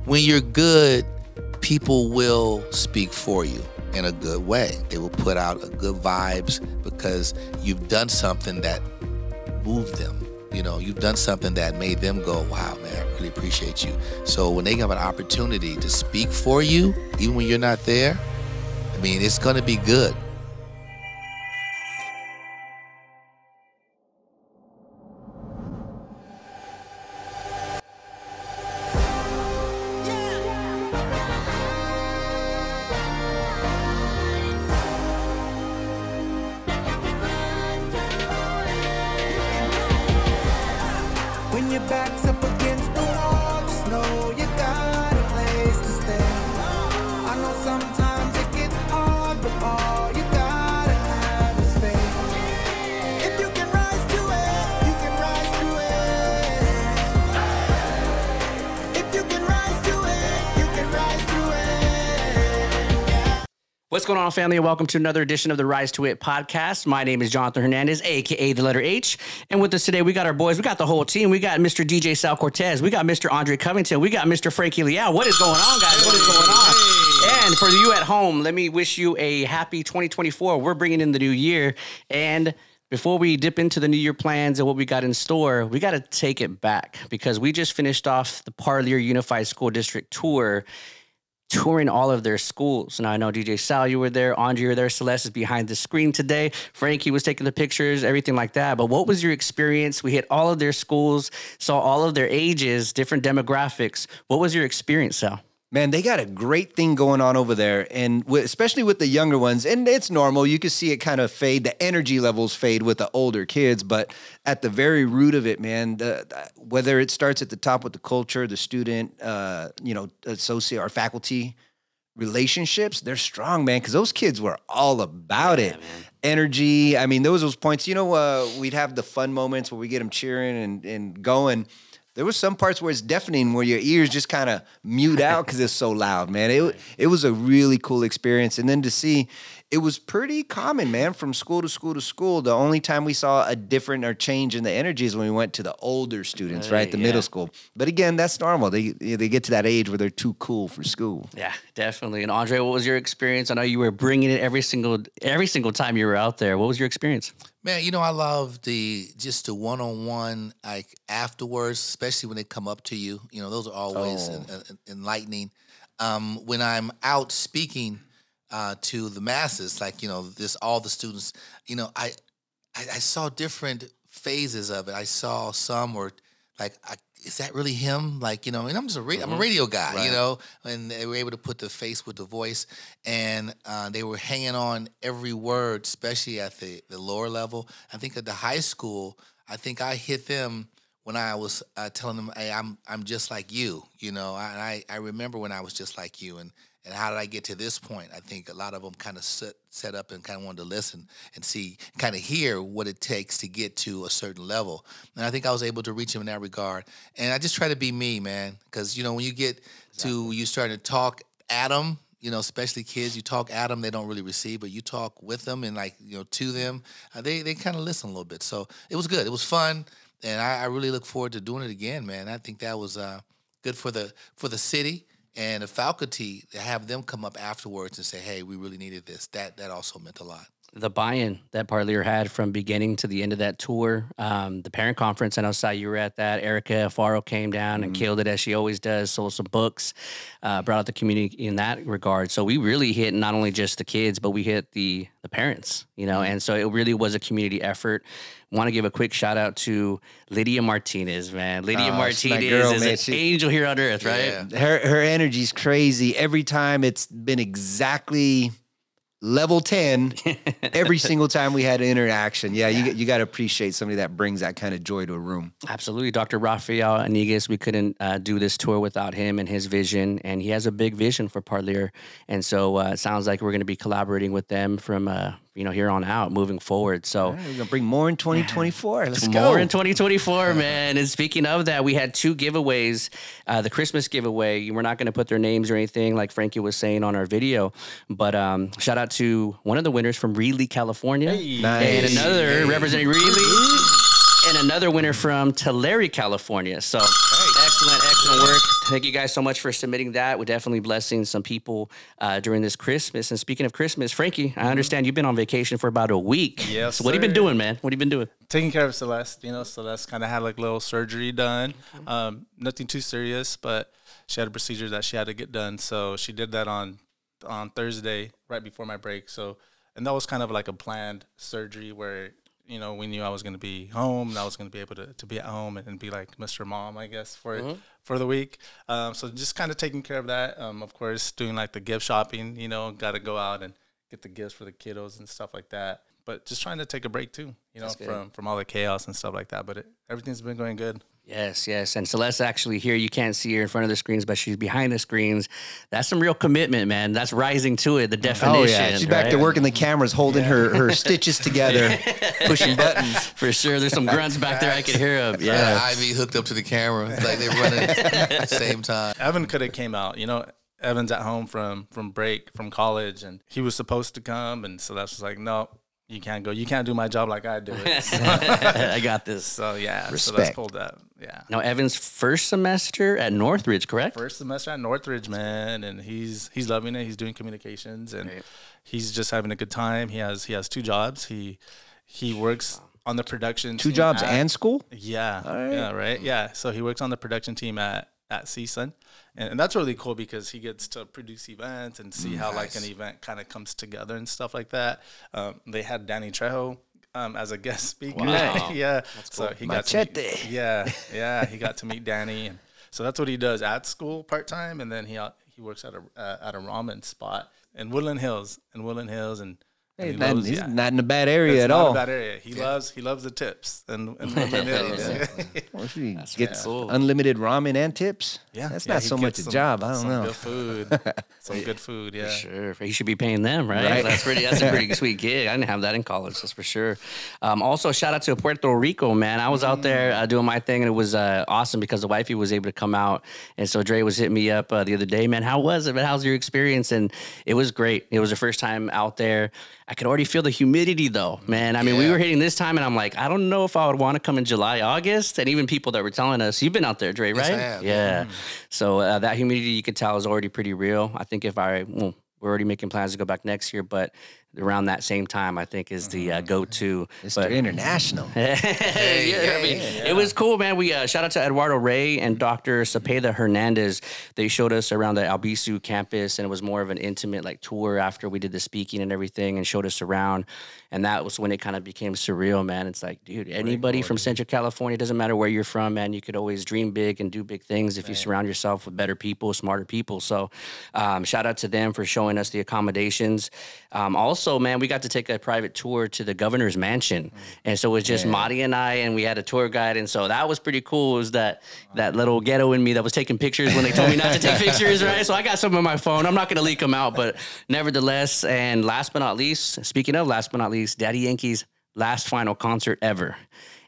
when you're good, people will speak for you in a good way. They will put out a good vibes because you've done something that moved them. You've done something that made them go, wow, man, I really appreciate you. So when they have an opportunity to speak for you, even when you're not there, I mean, it's going to be good. When your back's up against the wall, just know you got a place to stay. I know sometimes it gets hard, but all you gotta have is faith. If you can rise to it, you can rise to it. If you can rise to it, you can rise to it. Yeah. What's going on, family, and welcome to another edition of the Rise to It podcast. My name is Jonathan Hernandez, a.k.a. the letter H. And with us today, we got our boys. We got the whole team. We got Mr. DJ Sal Cortez. We got Mr. Andre Covington. We got Mr. Frankie Leal. What is going on, guys? What is going on? And for you at home, let me wish you a happy 2024. We're bringing in the new year. And before we dip into the new year plans and what we got in store, we got to take it back because we just finished off the Parlier Unified School District tour, touring all of their schools. Now, I know DJ Sal, you were there. Andre, you were there. Celeste is behind the screen today. Frankie was taking the pictures, everything like that. But what was your experience? We hit all of their schools, saw all of their ages, different demographics. What was your experience, Sal? Man, they got a great thing going on over there, and especially with the younger ones. And it's normal. You can see it kind of fade. The energy levels fade with the older kids. But at the very root of it, man, whether it starts at the top with the culture, the student, associate or faculty relationships, they're strong, man, because those kids were all about it. Man. Energy. I mean, those points, we'd have the fun moments where we get them cheering and going. There was some parts where it's deafening, where your ears just kind of mute out because it's so loud, man. It was a really cool experience. And then to see, it was pretty common, man, from school to school to school. The only time we saw a different or change in the energy is when we went to the older students, right, the middle school. But again, that's normal. They get to that age where they're too cool for school. Yeah, definitely. And Andre, what was your experience? I know you were bringing it every single time you were out there. What was your experience? Man, I love the one-on-one, like afterwards, especially when they come up to you. Those are always enlightening. When I'm out speaking to the masses, like, all the students, I saw different phases of it. I saw some were like, is that really him? Like, and I'm just I'm a radio guy, right. And they were able to put the face with the voice, and they were hanging on every word, especially at the lower level. I think at the high school, I think I hit them when I was telling them, hey, I'm just like you, and I remember when I was just like you, and how did I get to this point? I think a lot of them kind of set up and kind of wanted to listen and see, kind of hear what it takes to get to a certain level. And I think I was able to reach them in that regard. And I just try to be me, man, because, when you get to, you starting to talk at them, especially kids, you talk at them, they don't really receive, but you talk with them and to them, they kind of listen a little bit. So it was good. It was fun. And I really look forward to doing it again, man. I think that was good for the city. And the faculty, to have them come up afterwards and say, hey, we really needed this, that also meant a lot. The buy-in that Parlier had from beginning to the end of that tour, the parent conference, I know, Sai, you were at that. Erica Alfaro came down and killed it, as she always does, sold some books, brought out the community in that regard. So we really hit not only just the kids, but we hit the parents, and so it really was a community effort. Want to give a quick shout out to Lydia Martinez, man. Lydia Martinez is an angel here on earth, right? Yeah. Her energy's crazy. Every time it's been exactly level 10 every single time we had an interaction. Yeah, you got to appreciate somebody that brings that kind of joy to a room. Absolutely. Dr. Rafael Anigas, we couldn't do this tour without him and his vision, and he has a big vision for Parlier. And so it sounds like we're going to be collaborating with them from here on out, moving forward. So we're going to bring more in 2024. Let's go. More in 2024, man. And speaking of that, we had 2 giveaways. The Christmas giveaway, we're not going to put their names or anything like Frankie was saying on our video, but shout out to one of the winners from Reedley, California. Hey. Nice. And another representing Reedley. And another winner from Tulare, California. So excellent awesome work. Thank you guys so much for submitting that. We're definitely blessing some people during this Christmas. And speaking of Christmas, Frankie, I understand you've been on vacation for about a week. Yes, so what have you been doing, man? What have you been doing? Taking care of Celeste. Celeste kind of had like a little surgery done. Nothing too serious, but she had a procedure that she had to get done. So she did that on Thursday, right before my break. So, and that was kind of like a planned surgery where, we knew I was going to be home and I was going to be able to be at home and be like Mr. Mom, I guess, for the week. So just kind of taking care of that. Of course, doing like the gift shopping, got to go out and get the gifts for the kiddos and stuff like that. But just trying to take a break too, from all the chaos and stuff like that. But everything's been going good. Yes, yes. And Celeste's actually here. You can't see her in front of the screens, but she's behind the screens. That's some real commitment, man. That's rising to it, the definition. Oh, yeah. She's back to working the cameras, holding her stitches together, pushing buttons. For sure. There's some grunts back there I could hear of. Yeah. Ivy hooked up to the camera. It's like they're running at the same time. Evan could have came out. Evan's at home from break, from college, and he was supposed to come. And so that's like, no. You can't go. You can't do my job like I do it. So. I got this. So, yeah. Respect. So let's pull that. Yeah. Now, Evan's first semester at Northridge, correct? First semester at Northridge, man. And he's loving it. He's doing communications. And he's just having a good time. He has 2 jobs. He works on the production 2 team jobs and school? Yeah. Right. Yeah, right? Yeah. So he works on the production team at CSUN. And that's really cool because he gets to produce events and see how like an event kind of comes together and stuff like that. They had Danny Trejo as a guest speaker. Wow. Yeah. That's cool. So he got to meet, he got to meet Danny, and so that's what he does at school part time, and then he works at a ramen spot in Woodland Hills, and Hey, and he's not in a bad area at all. Not a bad area. He loves the tips and Woodland Hills. Well, if he That's gets cool. unlimited ramen and tips, that's not he so much gets a job. I don't know. Good food. Some good food, yeah. For sure. He should be paying them, right? That's a pretty sweet gig. I didn't have that in college, that's for sure. Also, shout out to Puerto Rico, man. I was out there doing my thing, and it was awesome because the wifey was able to come out. And so Dre was hitting me up the other day, man. How was it, man? How's your experience? And it was great. It was the first time out there. I could already feel the humidity, though, man. I mean, we were hitting this time, and I'm like, I don't know if I would want to come in July, August. And even people that were telling us, you've been out there, Dre, right? Yes, I have. Yeah. So that humidity, you could tell, is already pretty real. I think we're already making plans to go back next year, but around that same time, I think, is the go-to. Mr. International. It was cool, man. We shout out to Eduardo Rey and Dr. Cepeda Hernandez. They showed us around the Albizu campus, and it was more of an intimate like tour after we did the speaking and everything, and showed us around. And that was when it kind of became surreal, man. It's like, dude, anybody from Central California, doesn't matter where you're from, man, you could always dream big and do big things if you surround yourself with better people, smarter people. So shout out to them for showing us the accommodations. Also, man, we got to take a private tour to the governor's mansion. And so it was just Madi and I, and we had a tour guide. And so that was pretty cool. It was that little ghetto in me that was taking pictures when they told me not to take pictures, right? So I got some on my phone. I'm not going to leak them out, but nevertheless, and last but not least, speaking of last but not least, Daddy Yankee's last final concert ever.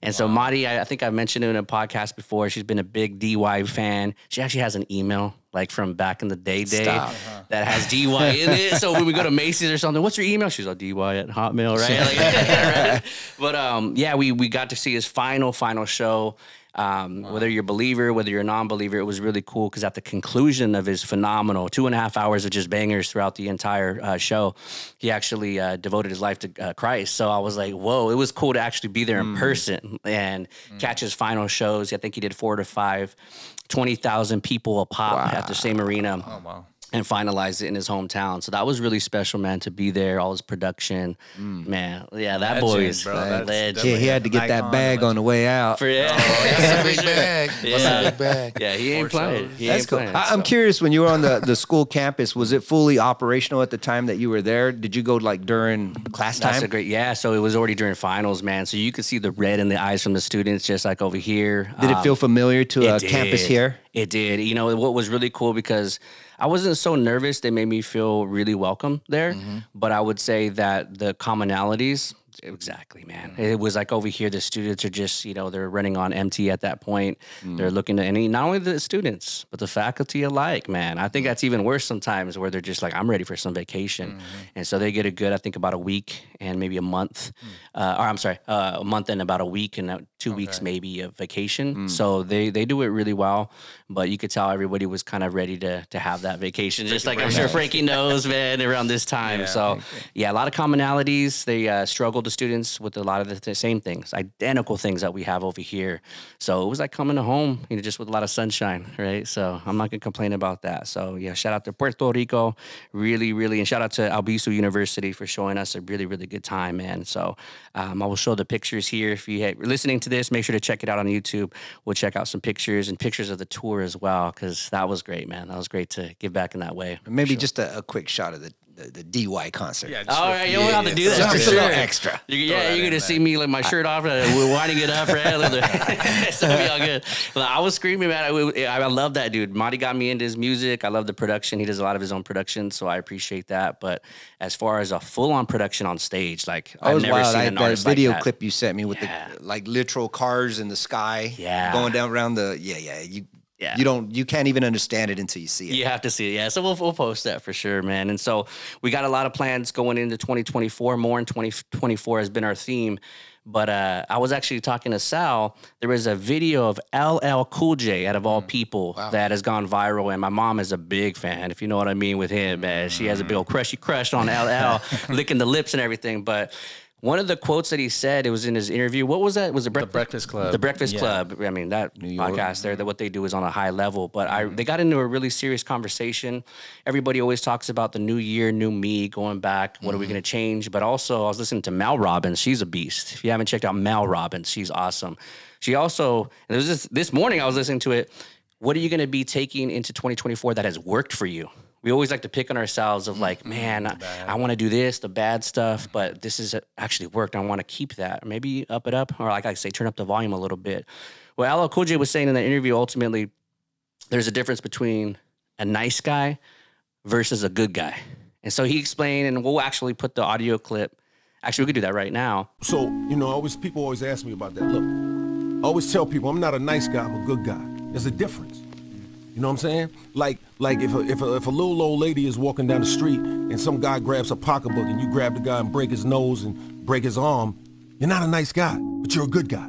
And so Madi, I think I mentioned it in a podcast before. She's been a big DY fan. She actually has an email like from back in the day that has DY in it. So when we go to Macy's or something, what's your email? She's like, DY at Hotmail, right? Right? But we got to see his final show. Whether you're a believer, whether you're a non-believer, it was really cool because at the conclusion of his phenomenal 2.5 hours of just bangers throughout the entire show, he actually devoted his life to Christ. So I was like, whoa, it was cool to actually be there in person and catch his final shows. I think he did 4 to 5, 20,000 people a pop at the same arena. Oh, wow. And finalized it in his hometown. So that was really special, man, to be there, all his production. Man, yeah, that boy is legend. Yeah, he had to get that bag on the way out. That's a big bag. That's a big bag. Yeah, he ain't playing. That's cool. I'm curious, when you were on the school campus, was it fully operational at the time that you were there? Did you go like during class time? That's so it was already during finals, man. So you could see the red in the eyes from the students, just like over here. Did it feel familiar to a campus here? It did. You know, what was really cool because I wasn't so nervous. They made me feel really welcome there. But I would say that the commonalities Exactly, man. It was like over here, the students are just, they're running on empty at that point. They're looking at not only the students, but the faculty alike, man. I think that's even worse sometimes where they're just like, I'm ready for some vacation. And so they get a good, I think about a week and maybe a month, a month and about a week and 2 weeks maybe of vacation. So they do it really well, but you could tell everybody was kind of ready to have that vacation. Just like I'm sure Frankie knows, man, around this time. Yeah. So yeah, a lot of commonalities. They struggle to students with a lot of the same things, identical things that we have over here. So it was like coming to home, just with a lot of sunshine, right? So I'm not gonna complain about that. So yeah, shout out to Puerto Rico, really, really, and shout out to Albizu University for showing us a really, really good time, man. So I will show the pictures here. If you're listening to this, make sure to check it out on YouTube. We'll check out some pictures and pictures of the tour as well, because that was great, man. That was great to give back in that way. Maybe just a quick shot of the DY concert. Yeah, all right, you'll have to do that for sure. sure. Extra. You're gonna see me like my shirt off, we're winding it up, right? So it'll be all good. But I was screaming, man. I love that dude. Marty got me into his music. I love the production. He does a lot of his own production, so I appreciate that. But as far as a full-on production on stage, like I've never seen an artist video like that. clip you sent me with the like literal cars in the sky, going down around the you can't even understand it until you see it. You have to see it, yeah. So we'll post that for sure, man. And so we got a lot of plans going into 2024. More in 2024 has been our theme. But I was actually talking to Sal. There was a video of LL Cool J, out of all people, that has gone viral. And my mom is a big fan, if you know what I mean, with him, man. She has a big old crush on LL, licking the lips and everything. But one of the quotes that he said, it was in his interview. What was that? Was it The Breakfast Club? The Breakfast Club. I mean, that podcast there, that what they do is on a high level. But they got into a really serious conversation. Everybody always talks about the new year, new me, going back. What are we going to change? But also, I was listening to Mel Robbins. She's a beast. If you haven't checked out Mel Robbins, she's awesome. She also, and it was this morning I was listening to it. What are you going to be taking into 2024 that has worked for you? We always like to pick on ourselves of like, man, I want to do this, the bad stuff, but this has actually worked. I want to keep that. Maybe up it up, or like I say, turn up the volume a little bit. Well, LL Cool J was saying in the interview, ultimately, there's a difference between a nice guy versus a good guy. And so he explained, and we'll actually put the audio clip. Actually, we could do that right now. So, people always ask me about that. Look, I always tell people I'm not a nice guy, I'm a good guy. There's a difference. You know what I'm saying? Like if a little old lady is walking down the street and some guy grabs a pocketbook and you grab the guy and break his nose and break his arm, you're not a nice guy, but you're a good guy.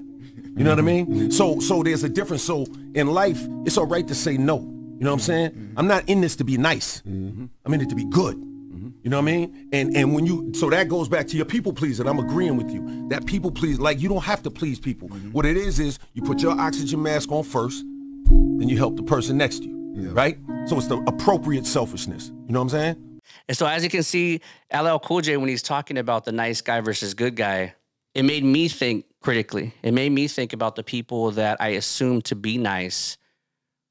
You know what I mean? So there's a difference. So in life, it's all right to say no. You know what I'm saying? I'm not in this to be nice. I'm in it to be good. You know what I mean? And so that goes back to your people pleasing. I'm agreeing with you. That people please, like you don't have to please people. What it is you put your oxygen mask on first, then you help the person next to you, right? So it's the appropriate selfishness. You know what I'm saying? And so as you can see, LL Cool J, when he's talking about the nice guy versus good guy, it made me think critically. It made me think about the people that I assume to be nice,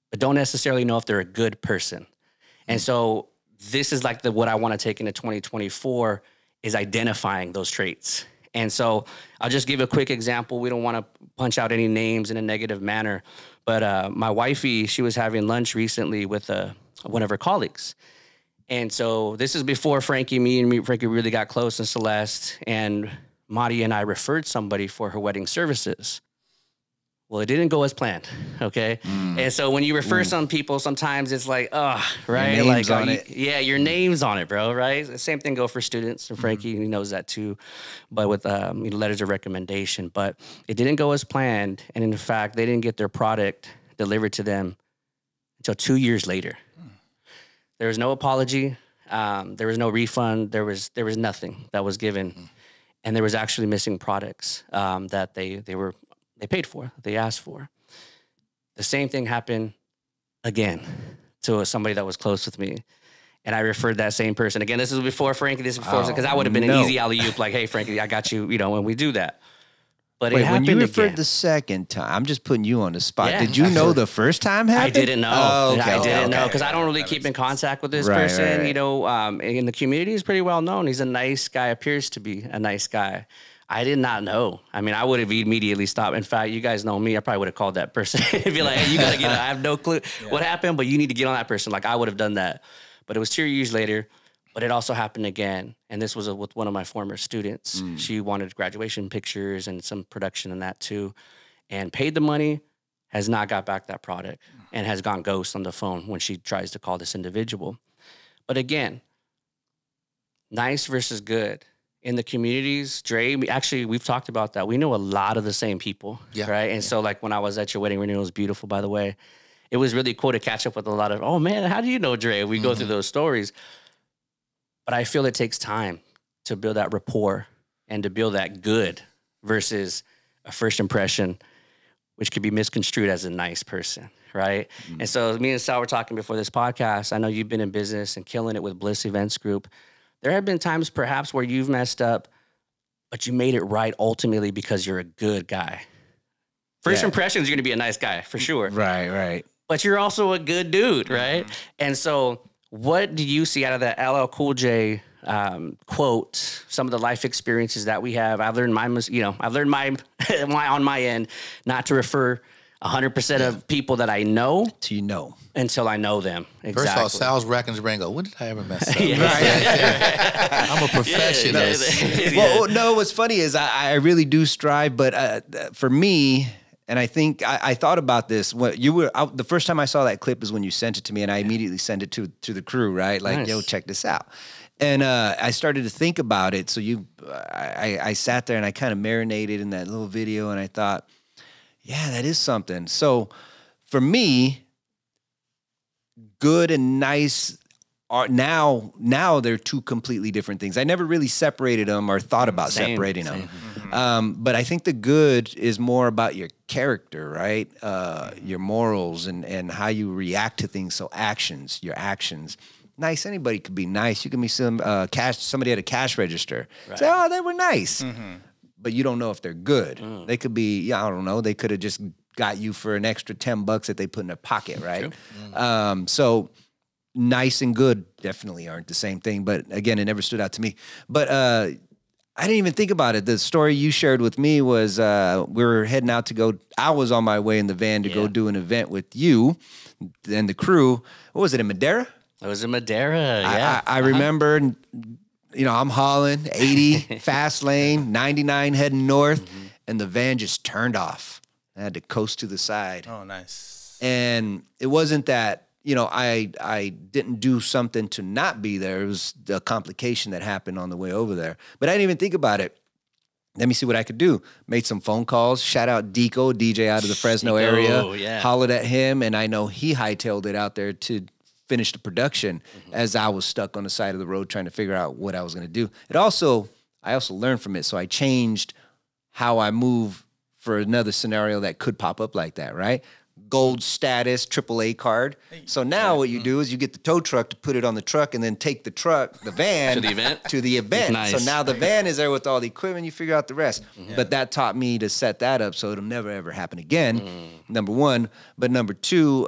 but don't necessarily know if they're a good person. And so this is like what I want to take into 2024 is identifying those traits. And so I'll just give a quick example. We don't want to punch out any names in a negative manner. But my wifey, she was having lunch recently with one of her colleagues. And so this is before Frankie really got close, and Celeste. And Marty and I referred somebody for her wedding services. Well, it didn't go as planned, okay? And so when you refer some people, sometimes it's like, right? Your name's on it. Yeah, your name's on it, bro, right? The same thing go for students, and Frankie, he knows that too, but with letters of recommendation. But it didn't go as planned, and in fact, they didn't get their product delivered to them until 2 years later. There was no apology. There was no refund. There was nothing that was given. And there was actually missing products that they paid for, they asked for. The same thing happened again to somebody that was close with me. And I referred that same person. Again, this is before Frankie, because that would have been an easy alley-oop, like, hey, Frankie, I got you, when we do that. But Wait, it happened when you referred again. the second time, I'm just putting you on the spot. Yeah, Did you know the first time happened? I didn't know. I didn't know, because I don't really That keep makes in contact with this Right, person. right. In the community, he's pretty well known. He's a nice guy, appears to be a nice guy. I did not know. I mean, I would have immediately stopped. In fact, you guys know me. I probably would have called that person. Be like, hey, you got to I have no clue what happened, but you need to get on that person. Like, I would have done that. But it was 2 years later. But it also happened again, and this was with one of my former students. She wanted graduation pictures and some production in that too, and paid the money, has not got back that product, and has gone ghost on the phone when she tries to call this individual. But again, nice versus good. In the communities, Dre, we've talked about that. We know a lot of the same people, right? And so like when I was at your wedding renewal, it was beautiful, by the way. It was really cool to catch up with a lot of, oh man, how do you know Dre? We go through those stories. But I feel it takes time to build that rapport and to build that good versus a first impression, which could be misconstrued as a nice person, right? And so me and Sal were talking before this podcast. I know you've been in business and killing it with Bliss Events Group. There have been times perhaps where you've messed up, but you made it right ultimately because you're a good guy. First impressions, you're going to be a nice guy for sure. Right. But you're also a good dude, right? And so what do you see out of that LL Cool J quote, some of the life experiences that we have? I've learned my on my end not to refer 100% of people that I know to until I know them. Exactly. First of all, Sal's racking his brain. Go, when did I ever mess up? I'm a perfectionist. Well, no, what's funny is I really do strive, but for me, and I think I thought about this. What you were the first time I saw that clip is when you sent it to me, and I immediately sent it to the crew. Right, like, nice. Yo, check this out. And I started to think about it. So I sat there and I kind of marinated in that little video, and I thought, yeah, that is something. So for me, good and nice are now they're two completely different things. I never really separated them or thought about separating them. But I think the good is more about your character, right? Your morals and how you react to things. So your actions. Nice. Anybody could be nice. You can be somebody at a cash register. Right. Say, oh, they were nice. But you don't know if they're good. They could be, I don't know. They could have just got you for an extra $10 that they put in their pocket, right? So nice and good definitely aren't the same thing. But again, it never stood out to me. But I didn't even think about it. The story you shared with me was we were heading out to go. I was on my way in the van to go do an event with you and the crew. What was it, in Madera? It was in Madera, yeah. I remember, I'm hauling 80, fast lane, 99 heading north, and the van just turned off. I had to coast to the side. Oh, nice. And it wasn't that, I didn't do something to not be there. It was a complication that happened on the way over there. But I didn't even think about it. Let me see what I could do. Made some phone calls. Shout out Deco, DJ out of the Fresno area. Yeah. Hollered at him, and I know he hightailed it out there to finish the production as I was stuck on the side of the road trying to figure out what I was going to do. I also learned from it, so I changed how I move for another scenario that could pop up like that, right? Gold status, AAA card. So now what you do is you get the tow truck to put it on the truck and then take the van to the event. Nice. So now the van is there with all the equipment, you figure out the rest. But that taught me to set that up so it'll never ever happen again, number one. But number two,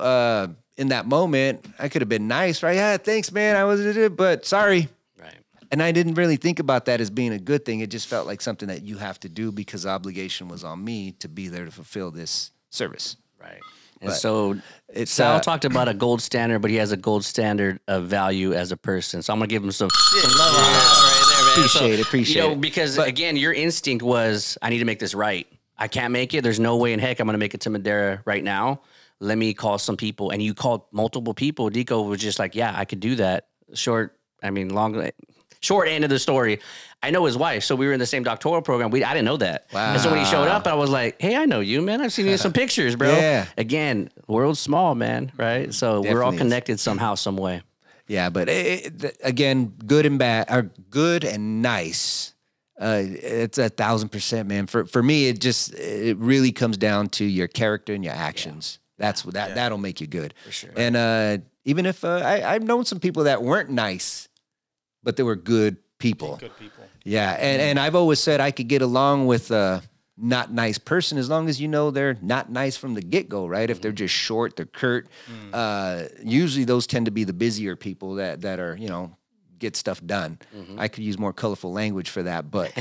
in that moment, I could have been nice, right? Yeah, thanks, man. But sorry. Right. And I didn't really think about that as being a good thing. It just felt like something that you have to do because the obligation was on me to be there to fulfill this service. Right. And But so Sal talked about a gold standard, but he has a gold standard of value as a person. So I'm going to give him some love right there, man. Appreciate it. Because again, your instinct was, I need to make this right. I can't make it. There's no way in heck I'm going to make it to Madera right now. Let me call some people. And you called multiple people. Deco was just like, yeah, I could do that. Short end of the story. I know his wife. So we were in the same doctoral program. I didn't know that. Wow. And so when he showed up, I was like, hey, I know you, man. I've seen you in some pictures, bro. Yeah. Again, world's small, man. Right. So we're all connected somehow, some way. Yeah. But again, good and bad, or good and nice. It's 1,000%, man. For me, it really comes down to your character and your actions. That's what that'll make you good. For sure. And even if I've known some people that weren't nice, but they were good people. Good people. Yeah, and I've always said I could get along with a not nice person as long as you know they're not nice from the get-go, right? If they're just short, they're curt. Usually those tend to be the busier people that are, get stuff done. I could use more colorful language for that, but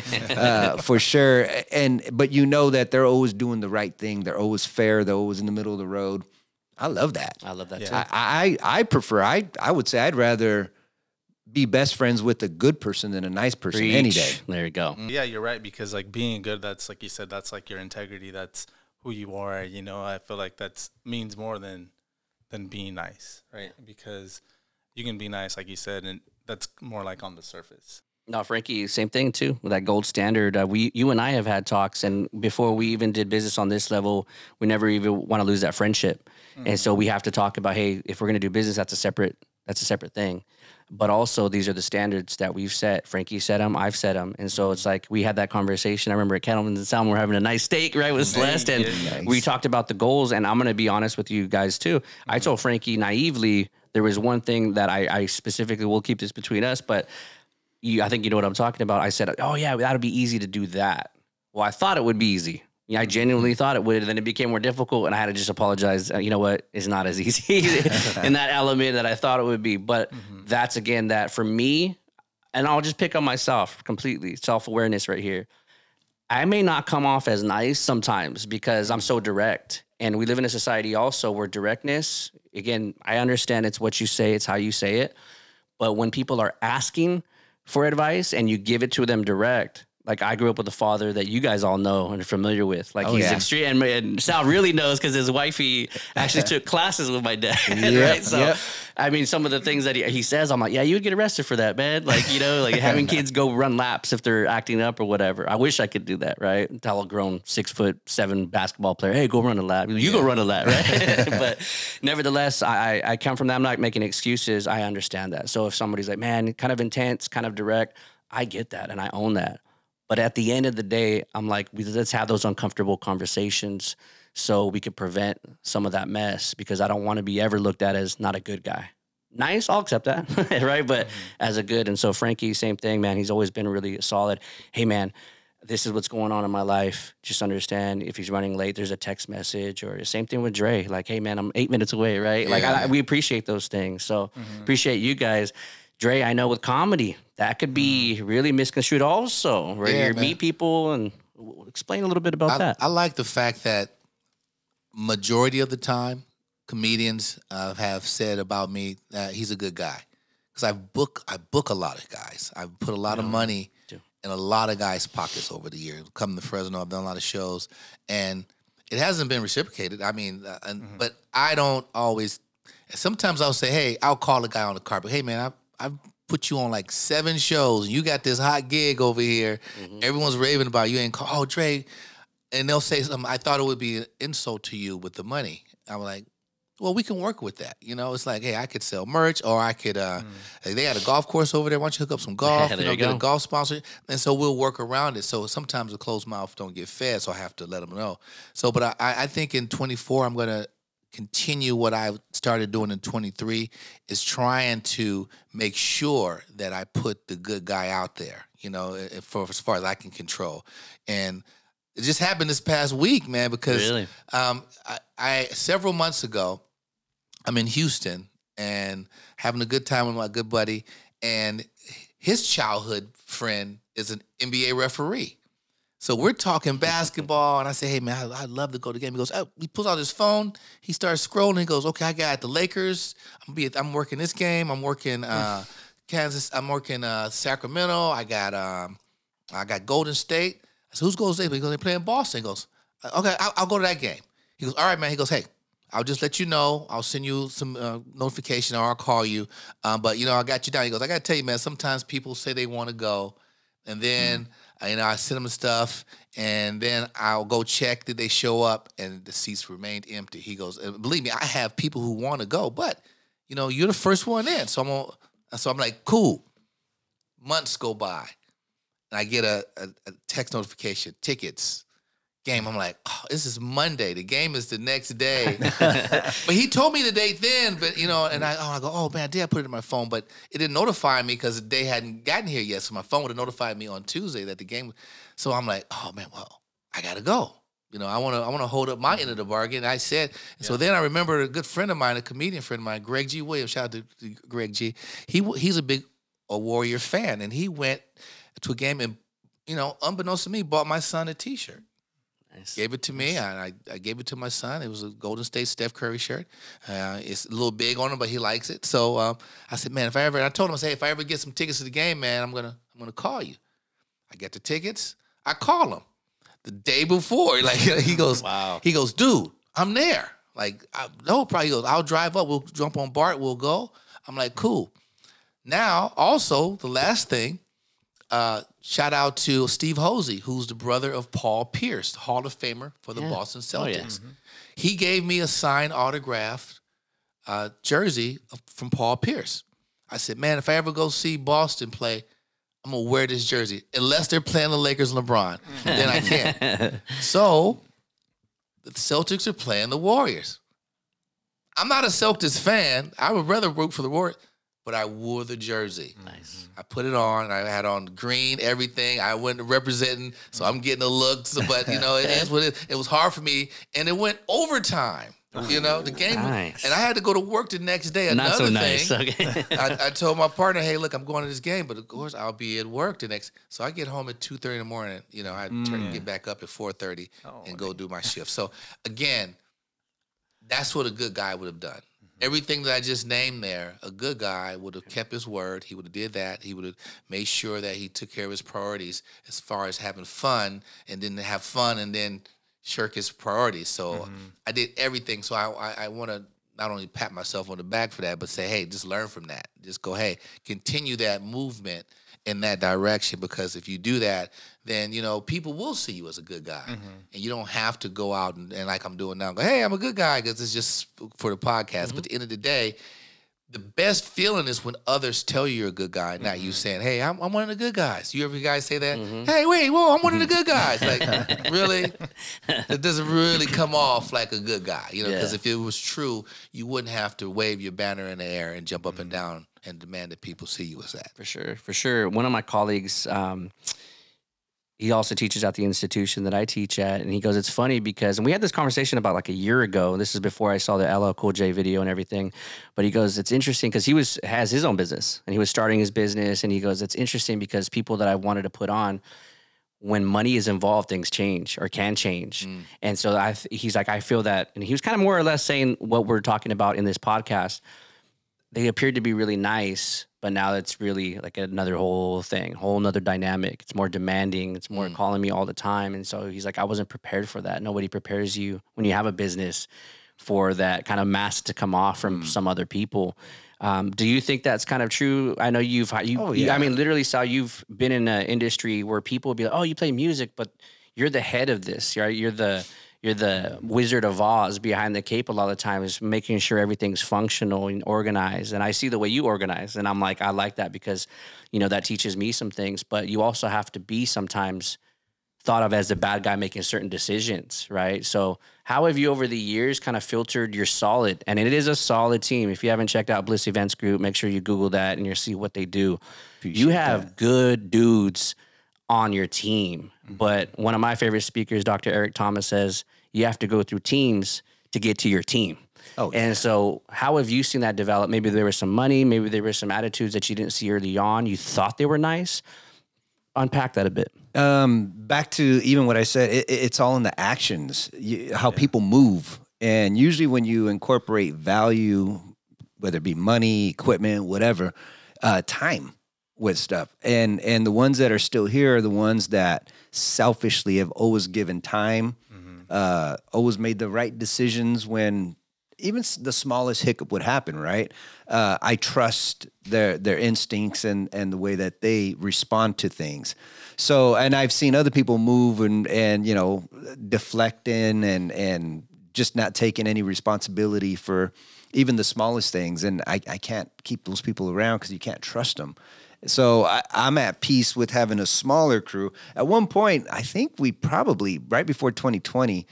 for sure. But you know that they're always doing the right thing. They're always fair. They're always in the middle of the road. I love that. I love that too. I prefer, I would say I'd rather be best friends with a good person than a nice person any day. There you go. Yeah, you're right, because like being good, that's like you said, that's like your integrity. That's who you are. You know, I feel like that means more than being nice, right? Because you can be nice, like you said, and that's more like on the surface. No, Frankie, same thing too with that gold standard. You and I have had talks, and before we even did business on this level, we never even want to lose that friendship, and so we have to talk about, hey, if we're going to do business, that's a separate thing. But also, these are the standards that we've set. Frankie set them, I've set them, and so it's like we had that conversation. I remember at Kettleman's and Sound, we're having a nice steak, right, with Celeste, and we talked about the goals. And I'm going to be honest with you guys too. I told Frankie naively there was one thing that I specifically, will keep this between us, but I think you know what I'm talking about. I said, oh yeah, that'd be easy to do that. Well, I thought it would be easy. Yeah, I genuinely thought it would, and then it became more difficult, and I had to just apologize. You know what? It's not as easy in that element that I thought it would be. But that's, again, that for me, and I'll just pick on myself completely, self-awareness right here. I may not come off as nice sometimes because I'm so direct. And we live in a society also where directness, again, I understand it's what you say, it's how you say it. But when people are asking for advice and you give it to them direct, like I grew up with a father that you guys all know and are familiar with. Like he's extreme, and Sal really knows because his wifey actually took classes with my dad. Right? So, I mean, some of the things that he says, I'm like, yeah, you would get arrested for that, man. Like, you know, like having kids go run laps if they're acting up or whatever. I wish I could do that, right? Tell a grown 6'7" basketball player, hey, go run a lap. You go run a lap, right? But nevertheless, I come from that. I'm not making excuses. I understand that. So if somebody's like, man, kind of intense, kind of direct, I get that and I own that. But at the end of the day, I'm like, let's have those uncomfortable conversations so we could prevent some of that mess, because I don't want to be ever looked at as not a good guy. Nice, I'll accept that, right? But as a good. And so Frankie, same thing, man. He's always been really solid. Hey, man, this is what's going on in my life. Just understand if he's running late, there's a text message, or the same thing with Dre. Like, hey, man, I'm 8 minutes away, right? Yeah. Like we appreciate those things. So appreciate you guys. Dre, I know with comedy, that could be really misconstrued also, where you meet people, and explain a little bit about that. I like the fact that majority of the time, comedians have said about me that he's a good guy. Because I book a lot of guys. I've put a lot of money in a lot of guys' pockets over the years. Come to Fresno, I've done a lot of shows, and it hasn't been reciprocated. I mean, but I don't always. Sometimes I'll say, hey, I'll call a guy on the carpet. Hey, man, I've put you on like 7 shows, and you got this hot gig over here. Everyone's raving about you. Ain't called, oh, Dre. And they'll say something, I thought it would be an insult to you with the money. I'm like, well, we can work with that. You know, it's like, hey, I could sell merch, or I could, they had a golf course over there. Why don't you hook up some golf? There you get go. a golf sponsor. And so we'll work around it. So sometimes a closed mouth don't get fed, so I have to let them know. So, but I think in 24, I'm going to continue what I started doing in 23, is trying to make sure that I put the good guy out there, you know, for as far as I can control. And it just happened this past week, man, because Really? I several months ago, I'm in Houston and having a good time with my good buddy, and his childhood friend is an NBA referee. So we're talking basketball, and I say, hey, man, I'd love to go to the game. He goes, oh, he pulls out his phone. He starts scrolling. He goes, okay, I got the Lakers. I'm working this game. I'm working Kansas. I'm working Sacramento. I got Golden State. I said, who's Golden State? He goes, they play in Boston. He goes, okay, I'll go to that game. He goes, all right, man. He goes, hey, I'll just let you know. I'll send you some notification, or I'll call you. But, you know, I got you down. He goes, I got to tell you, man, sometimes people say they want to go, and then you know, I send them stuff, and then I'll go check that they show up, and the seats remained empty. He goes, and believe me, I have people who want to go, but you know, you're the first one in. So I'm like, cool. Months go by, and I get a text notification, tickets, game. I'm like, oh, this is Monday. The game is the next day. But he told me the date then, but you know, and I go, oh man, I did put it in my phone, but it didn't notify me because the day hadn't gotten here yet. So my phone would have notified me on Tuesday that the game. So I'm like, oh man, well, I gotta go. You know, I wanna hold up my end of the bargain. I said, so then I remember a good friend of mine, a comedian friend of mine, Greg G. Williams. Shout out to Greg G. He's a Warrior fan, and he went to a game and, you know, unbeknownst to me, bought my son a T-shirt. Gave it to me. I gave it to my son. It was a Golden State Steph Curry shirt. It's a little big on him, but he likes it. So I said, man, I told him, I said, hey, if I ever get some tickets to the game, man, I'm gonna call you. I get the tickets. I call him the day before. Like he goes, wow. He goes, dude, I'm there. Like, no problem. He goes, I'll drive up. We'll jump on BART. We'll go. I'm like, cool. Now, also, the last thing, shout out to Steve Hosey, who's the brother of Paul Pierce, Hall of Famer for the Boston Celtics. Oh, yeah. Mm-hmm. He gave me a signed, autographed jersey from Paul Pierce. I said, man, if I ever go see Boston play, I'm going to wear this jersey. Unless they're playing the Lakers and LeBron, then I can't. So, the Celtics are playing the Warriors. I'm not a Celtics fan. I would rather root for the Warriors. But I wore the jersey. Nice. I put it on. I had on green, everything. I went representing, so I'm getting the looks. But, you know, it is what it was hard for me. And it went overtime. You know, the game. Nice. And I had to go to work the next day. Not so thing, nice. Okay. I told my partner, hey, look, I'm going to this game. But, of course, I'll be at work the next. So I get home at 2:30 in the morning. You know, I get back up at 4:30 and go do my shift. So, again, that's what a good guy would have done. Everything that I just named there, a good guy would have kept his word. He would have did that. He would have made sure that he took care of his priorities as far as having fun and then have fun and then shirk his priorities. So I did everything. So I want to not only pat myself on the back for that, but say, hey, just learn from that. Just go, hey, continue that movement in that direction, because if you do that, then, you know, people will see you as a good guy. And you don't have to go out and like I'm doing now, go, hey, I'm a good guy, because it's just for the podcast. But at the end of the day, the best feeling is when others tell you you're a good guy, not you saying, hey, I'm one of the good guys. You ever guys say that? Hey, wait, whoa, I'm one of the good guys. Like, really? It doesn't really come off like a good guy, you know, because if it was true, you wouldn't have to wave your banner in the air and jump up and down and demand that people see you as that. For sure, for sure. One of my colleagues, he also teaches at the institution that I teach at, and he goes, it's funny because, and we had this conversation about like a year ago, this is before I saw the LL Cool J video and everything, but he goes, it's interesting because he has his own business, and he was starting his business, and he goes, it's interesting because people that I wanted to put on, when money is involved, things change or can change. And so he's like, I feel that, and he was kind of more or less saying what we're talking about in this podcast. They appeared to be really nice, but now it's really like another whole thing, whole nother dynamic. It's more demanding. It's more calling me all the time. And so he's like, I wasn't prepared for that. Nobody prepares you when you have a business for that kind of mask to come off from some other people. Do you think that's kind of true? I know I mean, literally, Sal, you've been in an industry where people would be like, oh, you play music, but you're the head of this, right? You're the Wizard of Oz behind the cape a lot of the time, is making sure everything's functional and organized. And I see the way you organize, and I'm like, I like that because, you know, that teaches me some things. But you also have to be sometimes thought of as the bad guy making certain decisions, right? So how have you over the years kind of filtered your solid, and it is a solid team. If you haven't checked out Bliss Events Group, make sure you Google that and you see what they do. You have good dudes on your team. But one of my favorite speakers, Dr. Eric Thomas, says you have to go through teams to get to your team. And so how have you seen that develop? Maybe there was some money, maybe there were some attitudes that you didn't see early on. You thought they were nice. Unpack that a bit. Back to even what I said, it's all in the actions, how people move. And usually when you incorporate value, whether it be money, equipment, whatever, time with stuff. And the ones that are still here are the ones that selfishly have always given time, always made the right decisions when even the smallest hiccup would happen, right? I trust their instincts and the way that they respond to things. So, and I've seen other people move and you know, deflecting and just not taking any responsibility for even the smallest things. And I can't keep those people around because you can't trust them. So I'm at peace with having a smaller crew. At one point, I think we probably, right before 2020,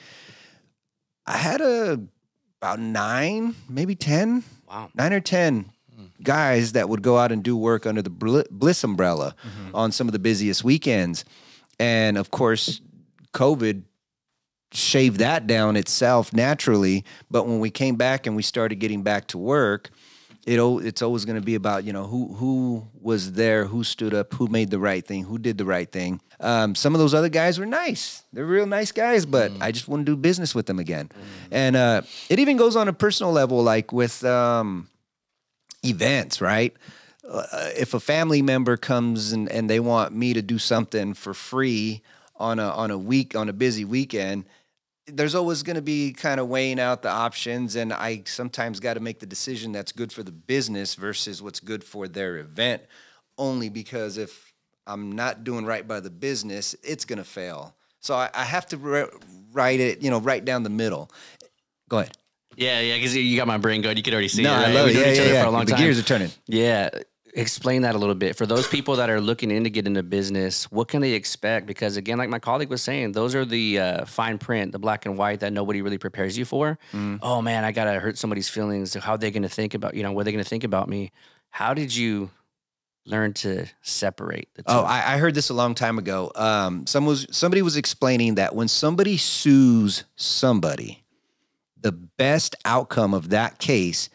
I had about 9, maybe 10, 9 or 10 guys that would go out and do work under the Bliss umbrella on some of the busiest weekends. And of course, COVID shaved that down itself naturally. But when we came back and we started getting back to work, it's always going to be about, who was there, who stood up, who made the right thing, who did the right thing. Some of those other guys were nice. They're real nice guys, but I just want to do business with them again. And it even goes on a personal level, like with events, right? If a family member comes and they want me to do something for free on a busy weekend, there's always going to be kind of weighing out the options, and I sometimes got to make the decision that's good for the business versus what's good for their event, only because if I'm not doing right by the business, it's going to fail. So I have to right down the middle. Go ahead. Yeah, because you got my brain going. You could already see it. No, Right? I love We've it. known each other Yeah. for a long The time. gears are turning. Yeah. Explain that a little bit. For those people that are looking in to get into business, what can they expect? Because again, like my colleague was saying, those are the fine print, the black and white that nobody really prepares you for. Oh man, I got to hurt somebody's feelings. How are they going to think about, what are they going to think about me? How did you learn to separate the two? Oh, I heard this a long time ago. Somebody was explaining that when somebody sues somebody, the best outcome of that case,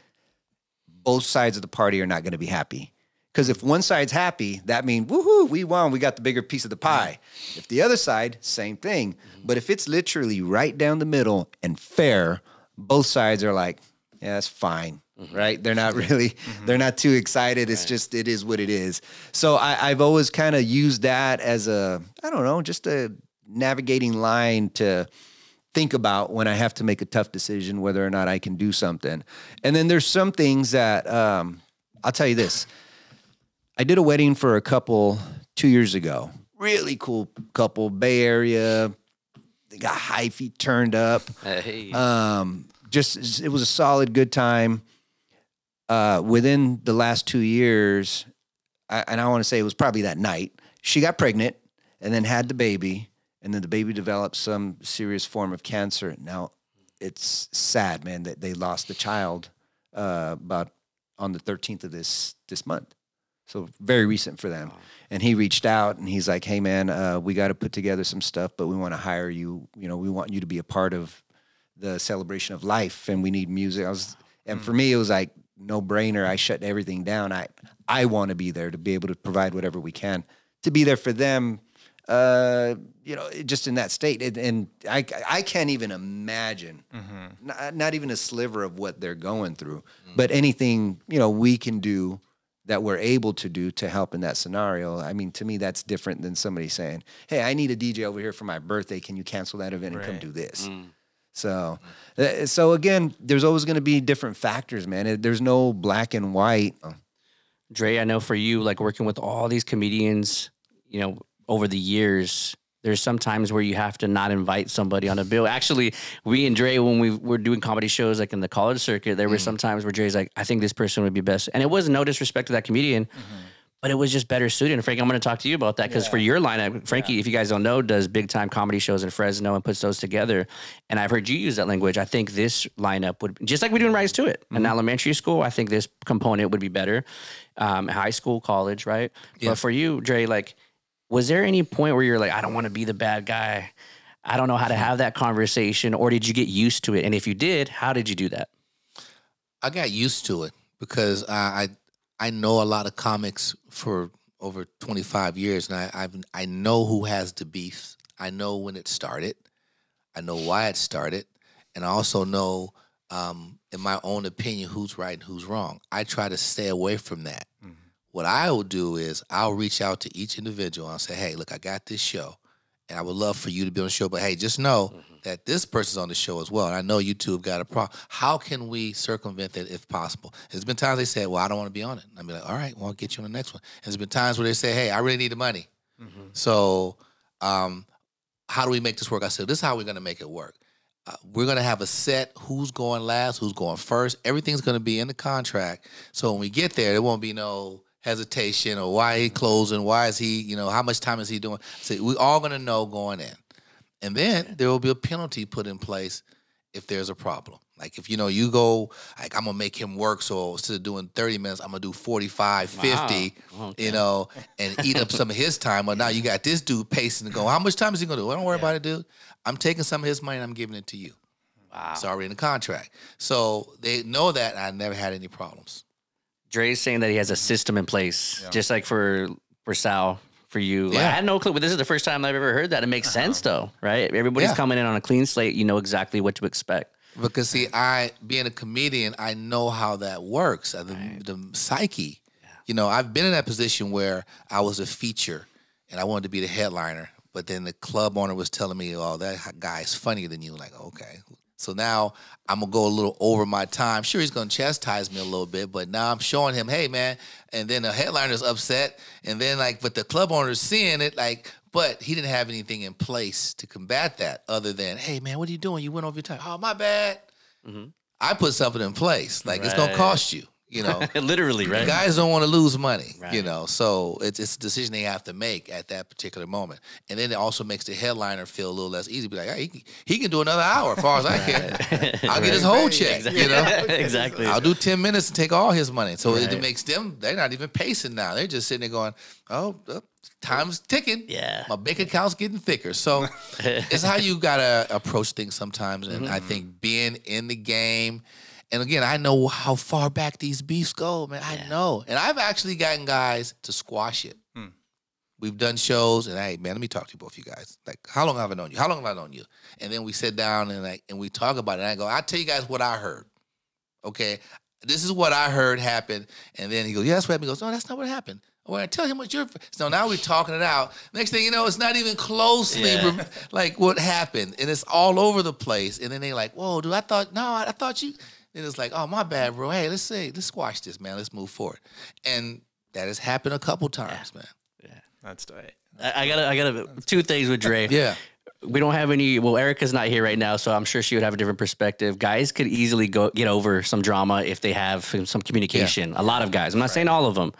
both sides of the party are not going to be happy. Because if one side's happy, that means, woohoo, we won, we got the bigger piece of the pie. If the other side, same thing. But if it's literally right down the middle and fair, both sides are like, yeah, that's fine, right? They're not really, they're not too excited. It's just, it is what it is. So I've always kind of used that as just a navigating line to think about when I have to make a tough decision, whether or not I can do something. And then there's some things that, I'll tell you this. I did a wedding for a couple 2 years ago. Really cool couple, Bay Area. They got hyphy turned up. Hey. It was a solid, good time. Within the last 2 years, I want to say it was probably that night, she got pregnant and then had the baby. And then the baby developed some serious form of cancer. Now, it's sad, man, that they lost the child about on the 13th of this month. So very recent for them. And he reached out and he's like, hey, man, we got to put together some stuff, but we want to hire you. We want you to be a part of the celebration of life, and we need music. And for me, it was like no brainer. I shut everything down. I want to be there to be able to provide whatever we can, to be there for them, just in that state. And I can't even imagine, not even a sliver of what they're going through, but anything, we can do that we're able to do to help in that scenario. I mean, to me, that's different than somebody saying, hey, I need a DJ over here for my birthday. Can you cancel that event and come do this? So again, there's always going to be different factors, man. There's no black and white. Dre, I know for you, like working with all these comedians, over the years, there's some times where you have to not invite somebody on a bill. Actually, we and Dre, when we were doing comedy shows like in the college circuit, there were some times where Dre's like, I think this person would be best. And it was no disrespect to that comedian, but it was just better suited. And Frankie, I'm going to talk to you about that because for your lineup, Frankie, if you guys don't know, does big time comedy shows in Fresno and puts those together. And I've heard you use that language. I think this lineup would, just like we do in Rise to It, in elementary school, I think this component would be better. High school, college, right? Yeah. But for you, Dre, like, was there any point where you're like, I don't want to be the bad guy, I don't know how to have that conversation, or did you get used to it? And if you did, how did you do that? I got used to it because I know a lot of comics for over 25 years, and I know who has the beef. I know when it started. I know why it started, and I also know, in my own opinion, who's right and who's wrong. I try to stay away from that. What I will do is I'll reach out to each individual and I'll say, hey, look, I got this show, and I would love for you to be on the show, but hey, just know that this person's on the show as well, and I know you two have got a problem. How can we circumvent that if possible? There's been times they say, well, I don't want to be on it. And I'll be like, all right, well, I'll get you on the next one. And there's been times where they say, hey, I really need the money. So how do we make this work? I said, this is how we're going to make it work. We're going to have a set, who's going last, who's going first. Everything's going to be in the contract. So when we get there won't be no hesitation or why he closing, why is he, how much time is he doing? So we're all going to know going in. And then there will be a penalty put in place if there's a problem. Like if, you go, like, I'm going to make him work, so instead of doing 30 minutes, I'm going to do 45, 50, and eat up some of his time. Well, now you got this dude pacing and go, how much time is he going to do? Well, don't worry about it, dude. I'm taking some of his money and I'm giving it to you. Wow. It's already in the contract. So they know that, and I never had any problems. Dre's saying that he has a system in place, just like for Sal, for you. Like, I had no clue, but this is the first time I've ever heard that. It makes sense, though, right? Everybody's coming in on a clean slate. You know exactly what to expect. Because, see, being a comedian, I know how that works. The psyche. You know, I've been in that position where I was a feature and I wanted to be the headliner. But then the club owner was telling me, oh, that guy's funnier than you. Like, okay. So now I'm going to go a little over my time. Sure, he's going to chastise me a little bit, but now I'm showing him, hey, man. And then the headliner's upset. And then, but the club owner's seeing it, but he didn't have anything in place to combat that other than, hey, man, what are you doing? You went over your time. Oh, my bad. Mm-hmm. I put something in place. It's going to cost you. You know, literally, right? Guys don't want to lose money, you know, so it's a decision they have to make at that particular moment. And then it also makes the headliner feel a little less easy. Be like, hey, he can do another hour as far as I can. I'll get his whole check, exactly. you know? Exactly. I'll do 10 minutes and take all his money. So it makes them, they're not even pacing now. They're just sitting there going, time's ticking. Yeah. My bank account's getting thicker. So it's how you got to approach things sometimes. And I think being in the game, and again, I know how far back these beefs go, man. I know. And I've actually gotten guys to squash it. We've done shows, and hey, man, let me talk to you both, you guys. Like, how long have I known you? How long have I known you? And then we sit down and we talk about it. And I go, I'll tell you guys what I heard. Okay? This is what I heard happen. And then he goes, yeah, that's what happened. He goes, no, that's not what happened. Well, I tell him what so now we're talking it out. Next thing you know, it's not even closely like what happened. And it's all over the place. And then they're like, whoa, dude, I thought you... Then it's like, oh, my bad, bro. Hey, let's squash this, man. Let's move forward. And that has happened a couple times, man. Yeah, that's tight. I got two things with Dre. Yeah. We don't have any. Well, Erica's not here right now, so I'm sure she would have a different perspective. Guys could easily get over some drama if they have some communication. A lot of guys. I'm not saying all of them.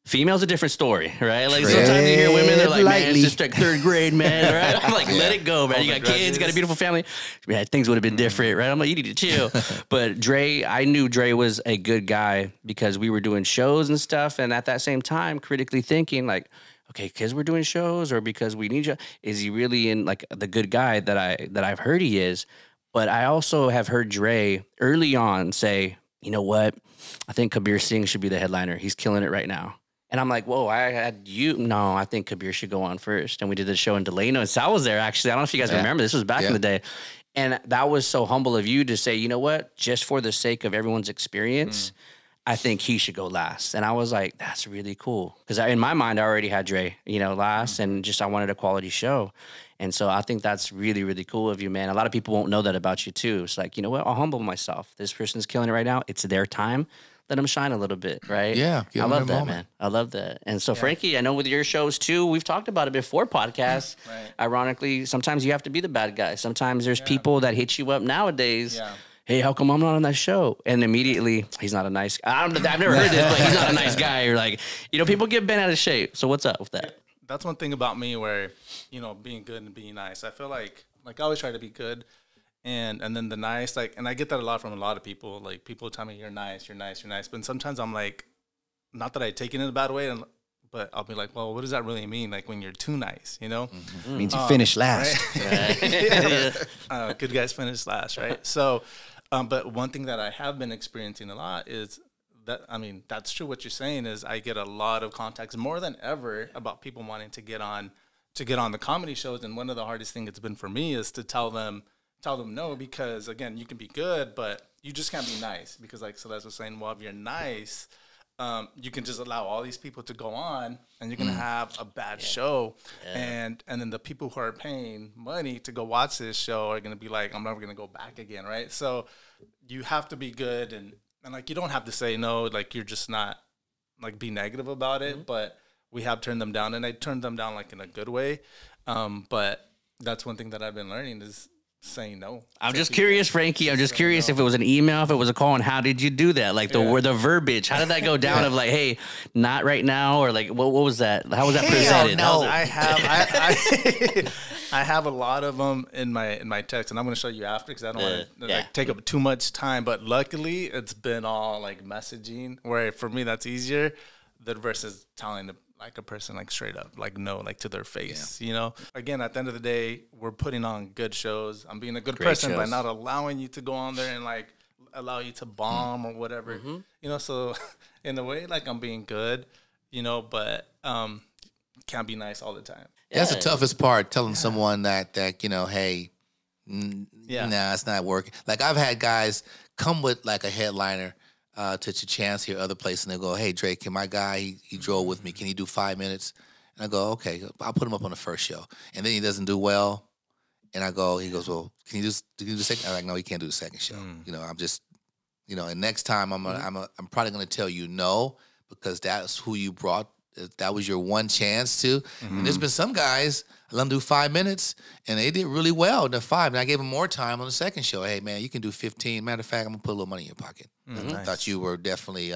Female's a different story, right? Like sometimes you hear women, they're like, man, it's just like third grade, man, right? I'm like, let it go, man. You got kids, got a beautiful family. Man, things would have been different, right? I'm like, you need to chill. But Dre, I knew Dre was a good guy because we were doing shows and stuff. And at that same time, critically thinking like, okay, because we're doing shows or because we need you, is he really in like the good guy that I've heard he is? But I also have heard Dre early on say, you know what? I think Kabir Singh should be the headliner. He's killing it right now. And I'm like, whoa, I think Kabir should go on first. And we did the show in Delano, and Sal was there, actually. I don't know if you guys remember. This was back in the day. And that was so humble of you to say, you know what? Just for the sake of everyone's experience, I think he should go last. And I was like, that's really cool. Because in my mind, I already had Dre, last. And just I wanted a quality show. And so I think that's really, really cool of you, man. A lot of people won't know that about you, too. It's like, you know what? I'll humble myself. This person's killing it right now. It's their time. Let them shine a little bit, right? Yeah. I love that, man. I love that. And so, Frankie, I know with your shows, too, we've talked about it before podcasts. Right. Ironically, sometimes you have to be the bad guy. Sometimes there's people that hit you up nowadays. Yeah. Hey, how come I'm not on that show? And immediately, he's not a nice guy. I've never heard this, but he's not a nice guy. Or like, people get bent out of shape. So what's up with that? That's one thing about me where, being good and being nice. I feel like I always try to be good. And then the nice, and I get that a lot from a lot of people. Like, people tell me, you're nice. But sometimes I'm like, not that I take it in a bad way, but I'll be like, well, what does that really mean? Like, when you're too nice, Mm-hmm. Means you finish last. Right? Good guys finish last, right? So, but one thing that I have been experiencing a lot is that, that's true what you're saying is I get a lot of contacts more than ever about people wanting to get on the comedy shows. And one of the hardest things it's been for me is to tell them no, because again, you can be good, but you just can't be nice. Because like Celeste was saying, well, if you're nice, you can just allow all these people to go on, and you're gonna have a bad show, and then the people who are paying money to go watch this show are gonna be like, I'm never gonna go back again, right? So you have to be good, and like you don't have to say no, like you're just not like be negative about it, but we have turned them down, and I turned them down like in a good way, but that's one thing that I've been learning is saying no. I'm just curious, Frankie. I'm just curious if it was an email, if it was a call, and how did you do that? Like the verbiage. How did that go down? Of like, hey, not right now, or like what was that? How was that presented? No, I have a lot of them in my text, and I'm going to show you after because I don't want to take up too much time. But luckily, it's been all like messaging, where for me that's easier than versus telling a person like straight up, like no, like to their face, Again, at the end of the day, we're putting on good shows. I'm being a good person by not allowing you to go on there and like allow you to bomb or whatever. You know, so in a way, like I'm being good, you know, but can't be nice all the time. That's the toughest part, telling someone that you know, hey, nah, it's not working. Like I've had guys come with like a headliner to Chance here, other place, and they go, hey, Drake, can my guy, he drove with me, can he do 5 minutes? And I go, okay, I'll put him up on the first show. And then he doesn't do well. And he goes, well, can you do the second? I'm like, no, he can't do the second show. You know, I'm just, you know, and next time I'm probably going to tell you no, because that's who you brought. That was your one chance to. And there's been some guys, I let them do 5 minutes, and they did really well in the 5. And I gave them more time on the second show. Hey, man, you can do 15. Matter of fact, I'm going to put a little money in your pocket. I thought you were definitely,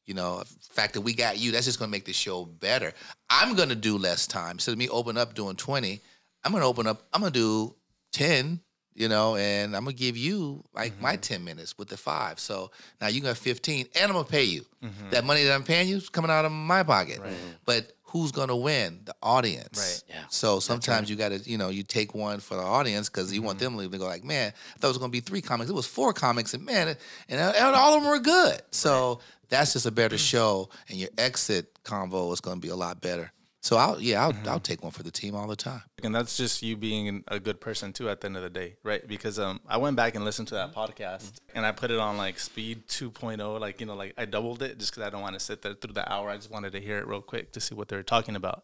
you know, the fact that we got you, that's just going to make the show better. I'm going to do less time. Instead of me open up doing 20, I'm going to do 10, you know, and I'm going to give you like my 10 minutes with the 5. So now you got 15, and I'm going to pay you. That money that I'm paying you is coming out of my pocket. But who's going to win? The audience. Yeah. So sometimes you got to, you know, you take one for the audience because you want them to leave and go like, man, I thought it was going to be 3 comics. It was 4 comics, and man, and all of them were good. So that's just a better show, and your exit convo is going to be a lot better. So I'll take one for the team all the time. And that's just you being a good person too at the end of the day, right? Because I went back and listened to that podcast, and I put it on like speed 2.0, like, you know, like I doubled it just because I don't want to sit there through the hour. I just wanted to hear it real quick to see what they were talking about.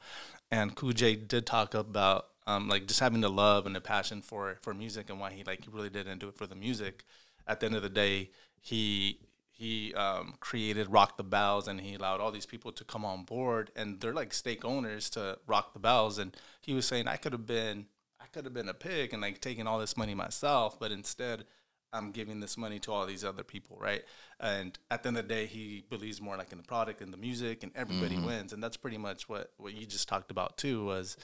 And Cool J did talk about like just having the love and the passion for music, and why he really didn't do it for the music. At the end of the day, he created Rock the Bells, and he allowed all these people to come on board, and they're like stake owners to Rock the Bells. And he was saying, I could have been a pig and like taking all this money myself, but instead I'm giving this money to all these other people, right? And at the end of the day, he believes more like in the product and the music, and everybody wins. And that's pretty much what you just talked about too, was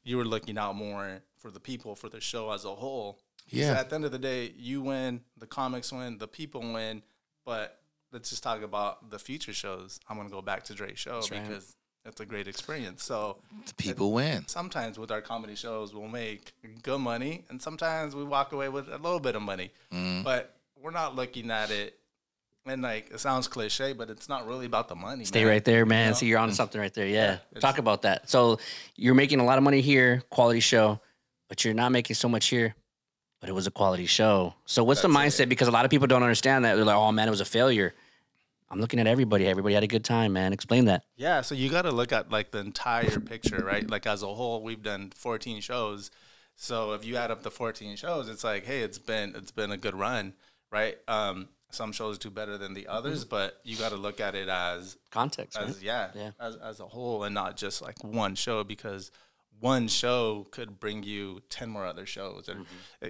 you were looking out more for the people, for the show as a whole. Yeah. So at the end of the day, you win, the comics win, the people win. But let's just talk about the future shows. I'm going to go back to Dre's show because it's a great experience. So the people win. Sometimes with our comedy shows, we'll make good money, and sometimes we walk away with a little bit of money. But we're not looking at it, and like it sounds cliche, but it's not really about the money. Stay right there, man. You know? So you're on something right there. Yeah. Talk about that. So you're making a lot of money here, quality show, but you're not making so much here. But it was a quality show. So what's the mindset? Because a lot of people don't understand that. They're like, oh, man, it was a failure. I'm looking at everybody. Everybody had a good time, man. Explain that. Yeah, so you got to look at like the entire picture, right? Like as a whole, we've done 14 shows. So if you add up the 14 shows, it's like, hey, it's been a good run, right? Some shows do better than the others, but you got to look at it as context, as a whole, and not just like one show, because one show could bring you 10 more other shows, and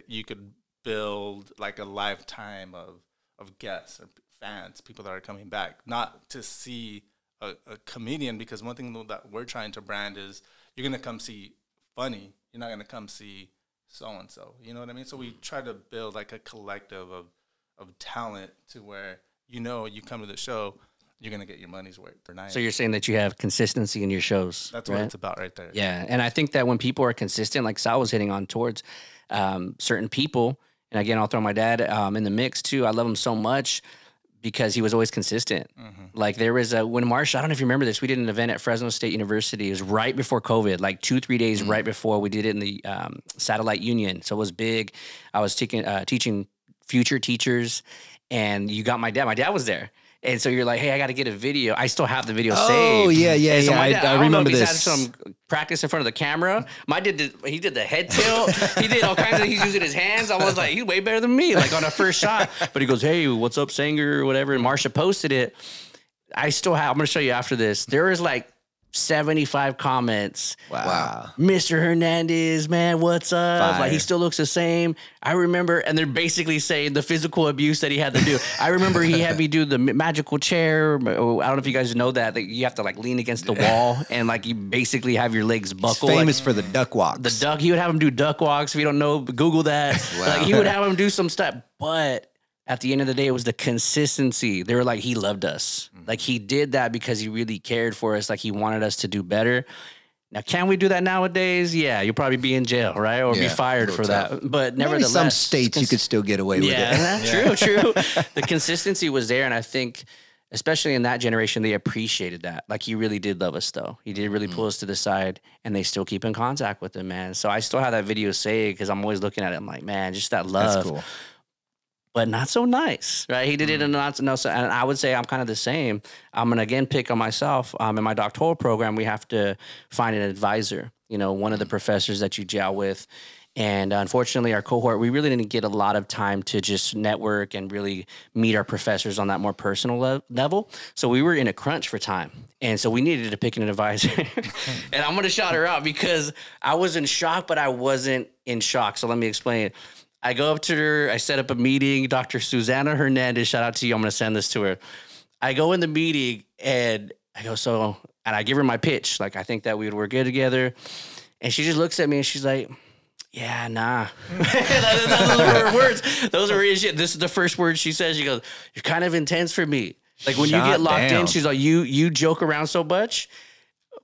you could build like a lifetime of guests or fans, people that are coming back, not to see a comedian, because one thing that we're trying to brand is you're going to come see funny. You're not going to come see so-and-so. You know what I mean? So we try to build like a collective of talent to where, you know, you come to the show, you're going to get your money's worth per night. So you're saying that you have consistency in your shows. That's right? What it's about right there. Yeah. And I think that when people are consistent, like Sal was hitting on towards certain people, and again, I'll throw my dad in the mix too. I love him so much because he was always consistent. Like there was when Marsha, I don't know if you remember this, we did an event at Fresno State University. It was right before COVID, like 2-3 days right before. We did it in the Satellite Union. So it was big. I was teaching future teachers, and you got my dad. My dad was there. And so you're like, hey, I got to get a video. I still have the video saved. Oh, yeah. So my dad, I remember this. He had some practice in front of the camera. He did the head tilt. He did all kinds of, he's using his hands. I was like, he's way better than me, like on a first shot. But he goes, hey, what's up, Sanger, or whatever. And Marsha posted it. I still have, I'm going to show you after this. There is like 75 comments. Wow. Mr. Hernandez, man, what's up? Fire. Like, he still looks the same. I remember, and they're basically saying the physical abuse that he had to do. I remember he had me do the magical chair. I don't know if you guys know that you have to like lean against the wall and like you basically have your legs buckle. He's famous for the duck walks. He would have him do duck walks. If you don't know, Google that. Wow. Like he would have him do some stuff, but at the end of the day, it was the consistency. They were like, he loved us. Like he did that because he really cared for us. Like he wanted us to do better. Now, can we do that nowadays? Yeah, you'll probably be in jail, right? Or be fired for that. But Maybe nevertheless, some states you could still get away with it. Yeah, true. The consistency was there, and I think, especially in that generation, they appreciated that. Like, he really did love us, though. He did really pull us to the side, and they still keep in contact with him, man. So I still have that video saved because I'm always looking at it. I'm like, man, just that love. That's cool. But not so nice, right? He did it in not so nice. And I would say I'm kind of the same. I'm going to, again, pick on myself. In my doctoral program, we have to find an advisor, one of the professors that you gel with. And unfortunately, our cohort, we really didn't get a lot of time to just network and really meet our professors on that more personal level. So we were in a crunch for time. And so we needed to pick an advisor. And I'm going to shout her out because I was in shock, but I wasn't in shock. So let me explain. I go up to her. I set up a meeting. Dr. Susana Hernandez, shout out to you. I'm going to send this to her. I go in the meeting and I go, and I give her my pitch. Like, I think that we would work good together. And she just looks at me and she's like, yeah, nah. Those are her words. Those are her shit. This is the first word she says. She goes, you're kind of intense for me. Like, when you get locked in, she's like, you joke around so much.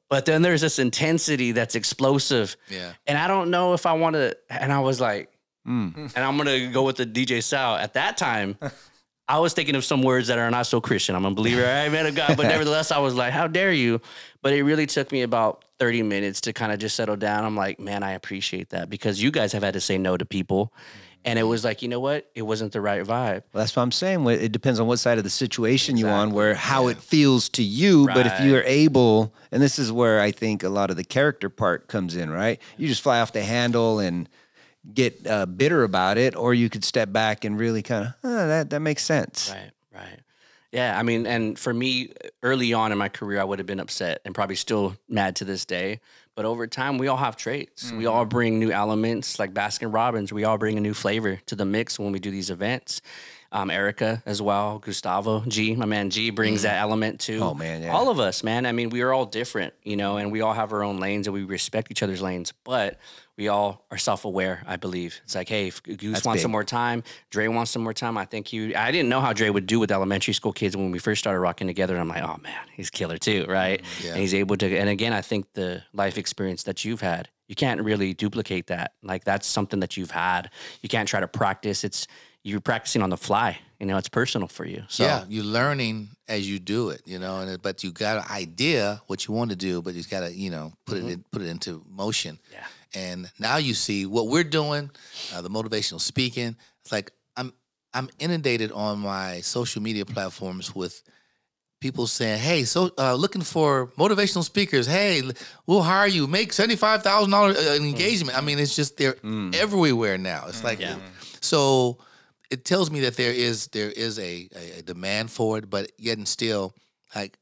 But then there's this intensity that's explosive. Yeah. And I don't know if I want to. And I was like, and I'm going to go with the DJ Sal. At that time, I was thinking of some words that are not so Christian. I'm a believer, right, man of God. But nevertheless, I was like, how dare you? But it really took me about 30 minutes to kind of just settle down. I'm like, man, I appreciate that because you guys have had to say no to people. And it was like, you know what? It wasn't the right vibe. Well, that's what I'm saying. It depends on what side of the situation you're on, how it feels to you. Right. But if you're able, and this is where I think a lot of the character part comes in, right? You just fly off the handle and get bitter about it, or you could step back and really kind of, that makes sense. Right. Yeah, I mean, and for me, early on in my career, I would have been upset and probably still mad to this day. But over time, we all have traits. We all bring new elements, like Baskin Robbins. We all bring a new flavor to the mix when we do these events. Erica as well, Gustavo, G, my man G, brings that element too. Oh, man, yeah. All of us, man. I mean, we are all different, and we all have our own lanes and we respect each other's lanes. But we all are self-aware, I believe. It's like, hey, if Goose wants some more time, Dre wants some more time. I didn't know how Dre would do with elementary school kids when we first started rocking together. And I'm like, oh, man, he's killer too, right? Yeah. And he's able to, and again, I think the life experience that you've had, you can't really duplicate that. Like, that's something that you've had. You can't try to practice. You're practicing on the fly. It's personal for you. So yeah, you're learning as you do it, but you got an idea what you want to do, but you got to, put it into motion. Yeah. And now you see what we're doing, the motivational speaking. It's like I'm inundated on my social media platforms with people saying, "Hey, looking for motivational speakers. Hey, we'll hire you. Make $75,000 engagement." I mean, it's just they're everywhere now. It's like so. It tells me that there is a demand for it, but yet and still, like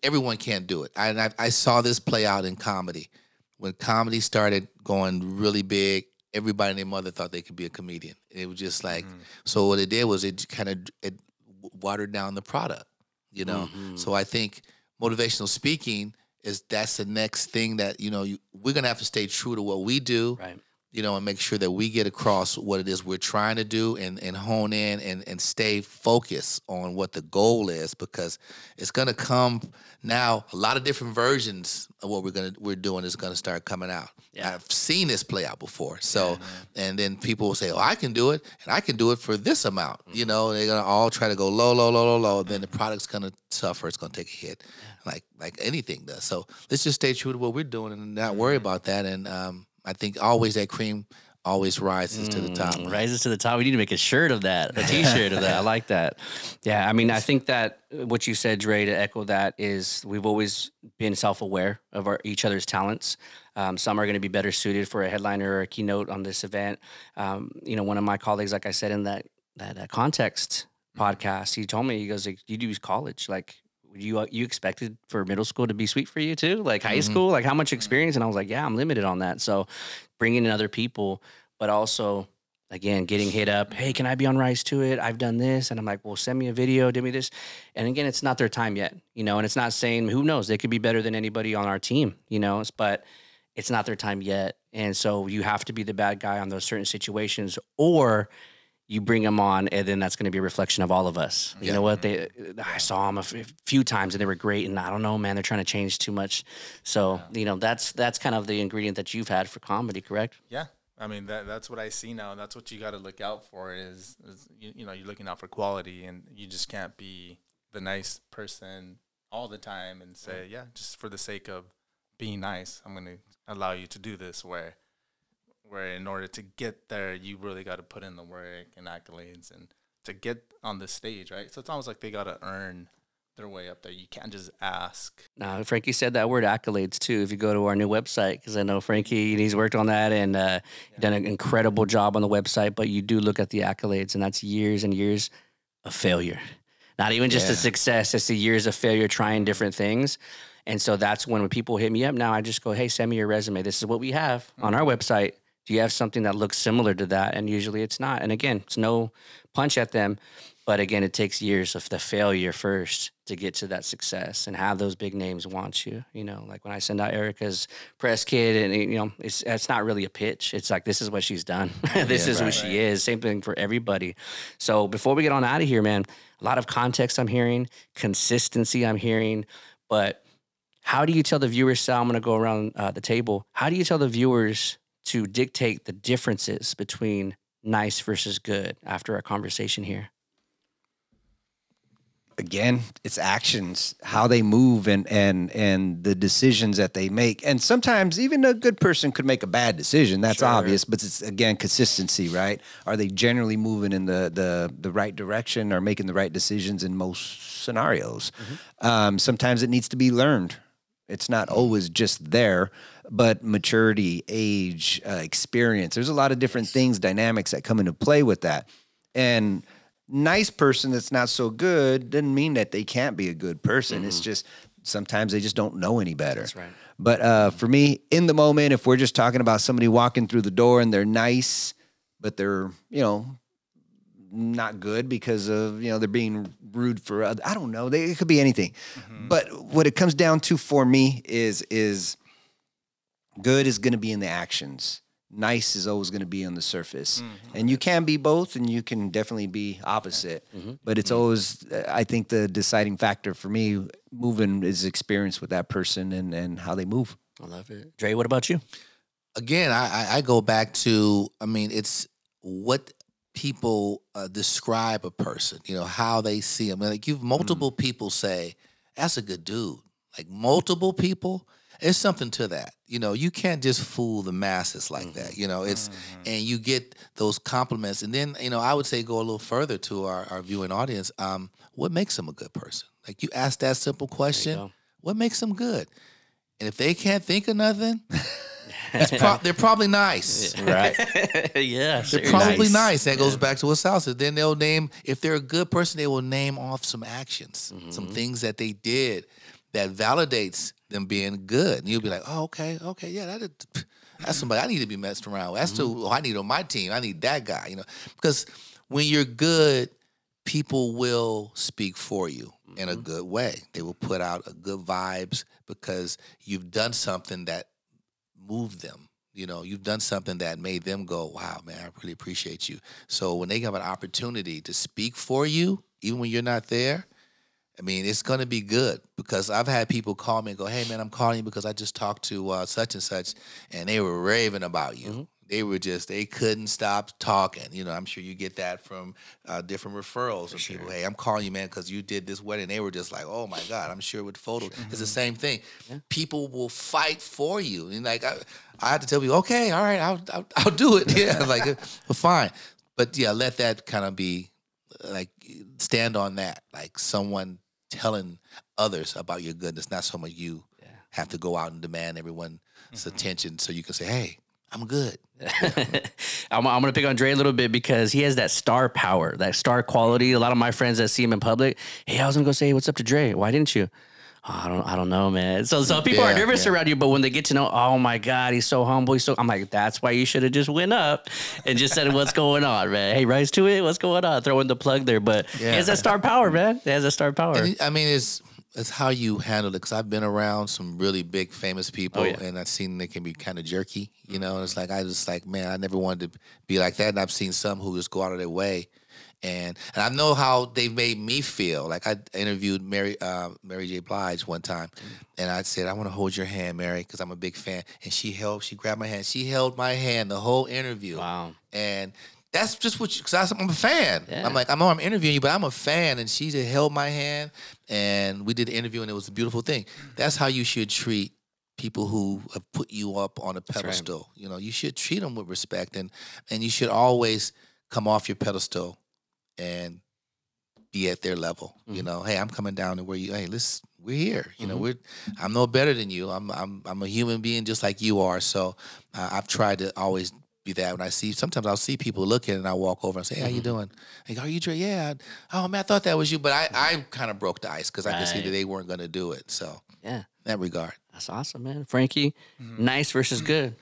everyone can't do it. I saw this play out in comedy. When comedy started going really big, everybody and their mother thought they could be a comedian. It was just like, so what it did was it watered down the product, So I think motivational speaking that's the next thing that, we're going to have to stay true to what we do. Right. And make sure that we get across what it is we're trying to do and hone in and stay focused on what the goal is, because it's going to come now. A lot of different versions of what we're doing is going to start coming out. Yeah. I've seen this play out before. So, and then people will say, "Oh, I can do it, and I can do it for this amount." They're going to all try to go low. Then the product's going to suffer. It's going to take a hit, like anything does. So let's just stay true to what we're doing and not worry about that. And I think always that cream always rises to the top. Right? Rises to the top. We need to make a shirt of that, a T-shirt of that. I like that. Yeah, I mean, I think that what you said, Dre, to echo that is we've always been self-aware of each other's talents. Some are going to be better suited for a headliner or a keynote on this event. One of my colleagues, like I said in that Context podcast, he told me, he goes, like, you do college, like, you expected for middle school to be sweet for you too? Like high school? Like how much experience? And I was like, yeah, I'm limited on that. So bringing in other people, but also, again, getting hit up. Hey, can I be on Rise to It? I've done this. And I'm like, well, send me a video, do me this. And again, it's not their time yet, and it's not saying, who knows, they could be better than anybody on our team, but it's not their time yet. And so you have to be the bad guy on those certain situations, or you bring them on, and then that's going to be a reflection of all of us. You know what? I saw them a few times, and they were great. And I don't know, man, they're trying to change too much. So, you know, that's kind of the ingredient that you've had for comedy, correct? Yeah. I mean, that's what I see now. That's what you got to look out for is you know, you're looking out for quality, and you just can't be the nice person all the time and say, yeah, just for the sake of being nice, I'm going to allow you to do this, where in order to get there, you really got to put in the work and accolades and to get on the stage, right? So it's almost like they got to earn their way up there. You can't just ask. Now, Frankie said that word accolades too. If you go to our new website, because I know Frankie, he's worked on that and done an incredible job on the website, but you do look at the accolades, and that's years and years of failure. Not even just a success, it's the years of failure trying different things. And so that's when people hit me up now, I just go, hey, send me your resume. This is what we have on our website. Do you have something that looks similar to that? And usually it's not. And again, it's no punch at them. But again, it takes years of the failure first to get to that success and have those big names want you. You know, like when I send out Erica's press kit, and you know, it's not really a pitch. It's like, this is what she's done. This is who she is. Same thing for everybody. So before we get on out of here, man, a lot of context I'm hearing, consistency I'm hearing, but how do you tell the viewers, Sal, I'm going to go around the table. How do you tell the viewers to dictate the differences between nice versus good after our conversation here? Again, it's actions, how they move, and the decisions that they make. And sometimes even a good person could make a bad decision. That's obvious, but it's, again, consistency, right? Are they generally moving in the right direction or making the right decisions in most scenarios? Sometimes it needs to be learned. It's not always just there, but maturity, age, experience. There's a lot of different things, dynamics that come into play with that. And nice person that's not so good doesn't mean that they can't be a good person. It's just sometimes they just don't know any better. That's right. But for me, in the moment, if we're just talking about somebody walking through the door and they're nice, but they're, you know, not good because of, you know, they're being rude for other, I don't know. It could be anything. But what it comes down to for me is good is going to be in the actions. Nice is always going to be on the surface. And you can be both, and you can definitely be opposite. But it's always, I think the deciding factor for me moving is experience with that person and how they move. I love it. Dre, what about you? Again, I go back to, I mean, it's what people describe a person, you know, how they see them. Like you've multiple people say, that's a good dude. Like multiple people, there's something to that. You know, you can't just fool the masses like that. You know, it's, and you get those compliments. And then, you know, I would say go a little further to our viewing audience. What makes them a good person? Like you ask that simple question, what makes them good? And if they can't think of nothing, they're probably nice. Right. Yeah. They're probably nice. That goes back to what Sal said. Then they'll name, if they're a good person, they will name off some actions, some things that they did that validates them being good. And you'll be like, oh, okay, yeah, that's somebody I need to be messed around with. That's who I need on my team. I need that guy, you know. Because when you're good, people will speak for you in a good way. They will put out a good vibes because you've done something that moved them. You know, you've done something that made them go, wow, man, I really appreciate you. So when they have an opportunity to speak for you, even when you're not there, I mean, it's going to be good because I've had people call me and go, hey, man, I'm calling you because I just talked to such and such, and they were raving about you. They were just, they couldn't stop talking. You know, I'm sure you get that from different referrals from people. Hey, I'm calling you, man, because you did this wedding. They were just like, oh, my God, I'm sure with photos. It's the same thing. People will fight for you. And like, I have to tell people, okay, all right, I'll do it. Yeah, like, well, fine. But yeah, let that kind of be, like, stand on that. Like someone telling others about your goodness, not so much you have to go out and demand everyone's attention so you can say, hey, I'm good. I'm going to pick on Dre a little bit because he has that star power, that star quality. A lot of my friends that see him in public, hey, I was going to go say, what's up to Dre? Why didn't you? Oh, I don't know, man. So people are nervous around you, but when they get to know, oh my God, he's so humble. I'm like, that's why you should have just went up and just said, what's going on, man? Hey, Rise to It, what's going on? Throw in the plug there, but he has that star power, man. He has that star power. And I mean, it's how you handle it. Because I've been around some really big famous people, yeah. and I've seen they can be kind of jerky. You know, and it's like man, I never wanted to be like that. And I've seen some who just go out of their way. And I know how they made me feel. Like I interviewed Mary J. Blige one time, and I said, "I want to hold your hand, Mary, because I'm a big fan." And she grabbed my hand. She held my hand the whole interview. Wow. And that's just because I'm a fan. Yeah. I'm like, I'm interviewing you, but I'm a fan. And she just held my hand, and we did the interview, and it was a beautiful thing. That's how you should treat people who have put you up on a pedestal. Right. You know, you should treat them with respect, and you should always come off your pedestal and be at their level. You know, hey, I'm coming down to where you. Hey, we're here. You know, I'm no better than you. I'm a human being just like you are. So I've tried to always be that. When sometimes I'll see people looking, and I walk over and say, hey, how you doing? They go, are you Dre? Yeah. Oh man, I thought that was you, but I kind of broke the ice because I could see that they weren't going to do it. So in that regard, that's awesome, man. Frankie, nice versus good.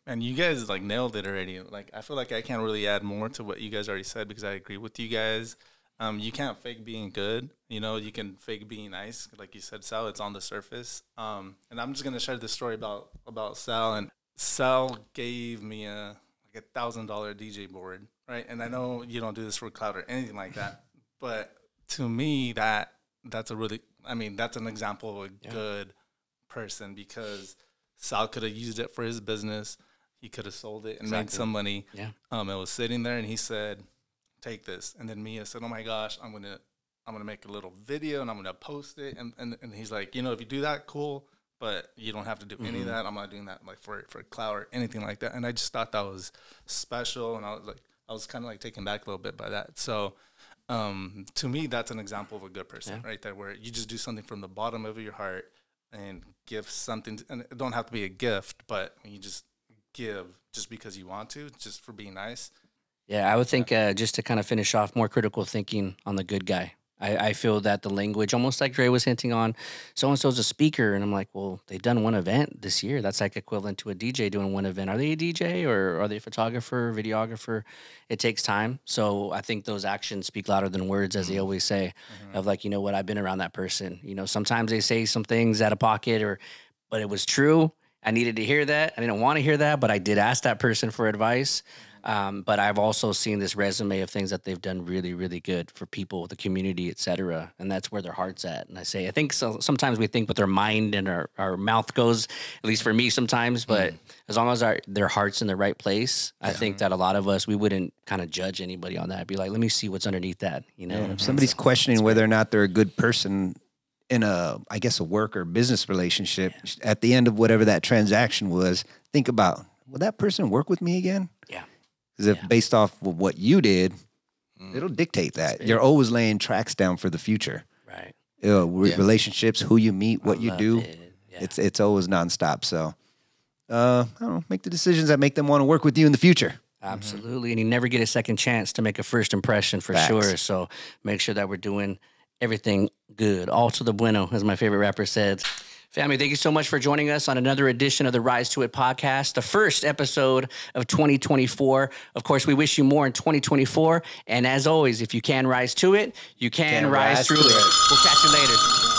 And you guys like nailed it already. Like I feel like I can't really add more to what you guys already said because I agree with you guys. You can't fake being good. You know, you can fake being nice. Like you said, Sal, it's on the surface. And I'm just gonna share this story about Sal. And Sal gave me a $1,000 DJ board, right? And I know you don't do this for clout or anything like that, but to me that's an example of a good person because Sal could have used it for his business. He could have sold it and made some money. Yeah. It was sitting there, and he said, "Take this." And then Mia said, "Oh my gosh, I'm gonna make a little video and I'm gonna post it." And he's like, you know, if you do that, cool, but you don't have to do any of that. I'm not doing that like for clout or anything like that. And I just thought that was special, and I was kind of like taken back a little bit by that. So to me, that's an example of a good person right there, where you just do something from the bottom of your heart and give something, and it don't have to be a gift, but you just give just because you want to, just for being nice. Yeah, I would think just to kind of finish off, more critical thinking on the good guy. I feel that the language, almost like Dre was hinting on, so-and-so's a speaker, and I'm like, well, they've done one event this year. That's like equivalent to a DJ doing one event. Are they a DJ or are they a photographer, videographer? It takes time. So I think those actions speak louder than words, as they always say, of like, you know what, I've been around that person. You know, sometimes they say some things out of pocket, but it was true. I needed to hear that. I didn't want to hear that, but I did ask that person for advice. But I've also seen this resume of things that they've done really, really good for people, the community, et cetera. And that's where their heart's at. And I think sometimes we think with their mind and our mouth goes, at least for me sometimes, but as long as their heart's in the right place, I think that a lot of us, we wouldn't kind of judge anybody on that. Be like, let me see what's underneath that, you know? If somebody's questioning whether or not they're a good person in a work or business relationship, at the end of whatever that transaction was, think about, will that person work with me again? Yeah. Because if based off of what you did, it'll dictate that. You're always laying tracks down for the future. Right. Relationships, who you meet, what you do. It's always nonstop. So, I don't know, make the decisions that make them want to work with you in the future. Absolutely. And you never get a second chance to make a first impression for sure. So make sure that we're doing everything good. All to the bueno, as my favorite rapper said. Family, thank you so much for joining us on another edition of the Rise to It podcast, the first episode of 2024. Of course, we wish you more in 2024. And as always, if you can rise to it, you can rise through it. We'll catch you later.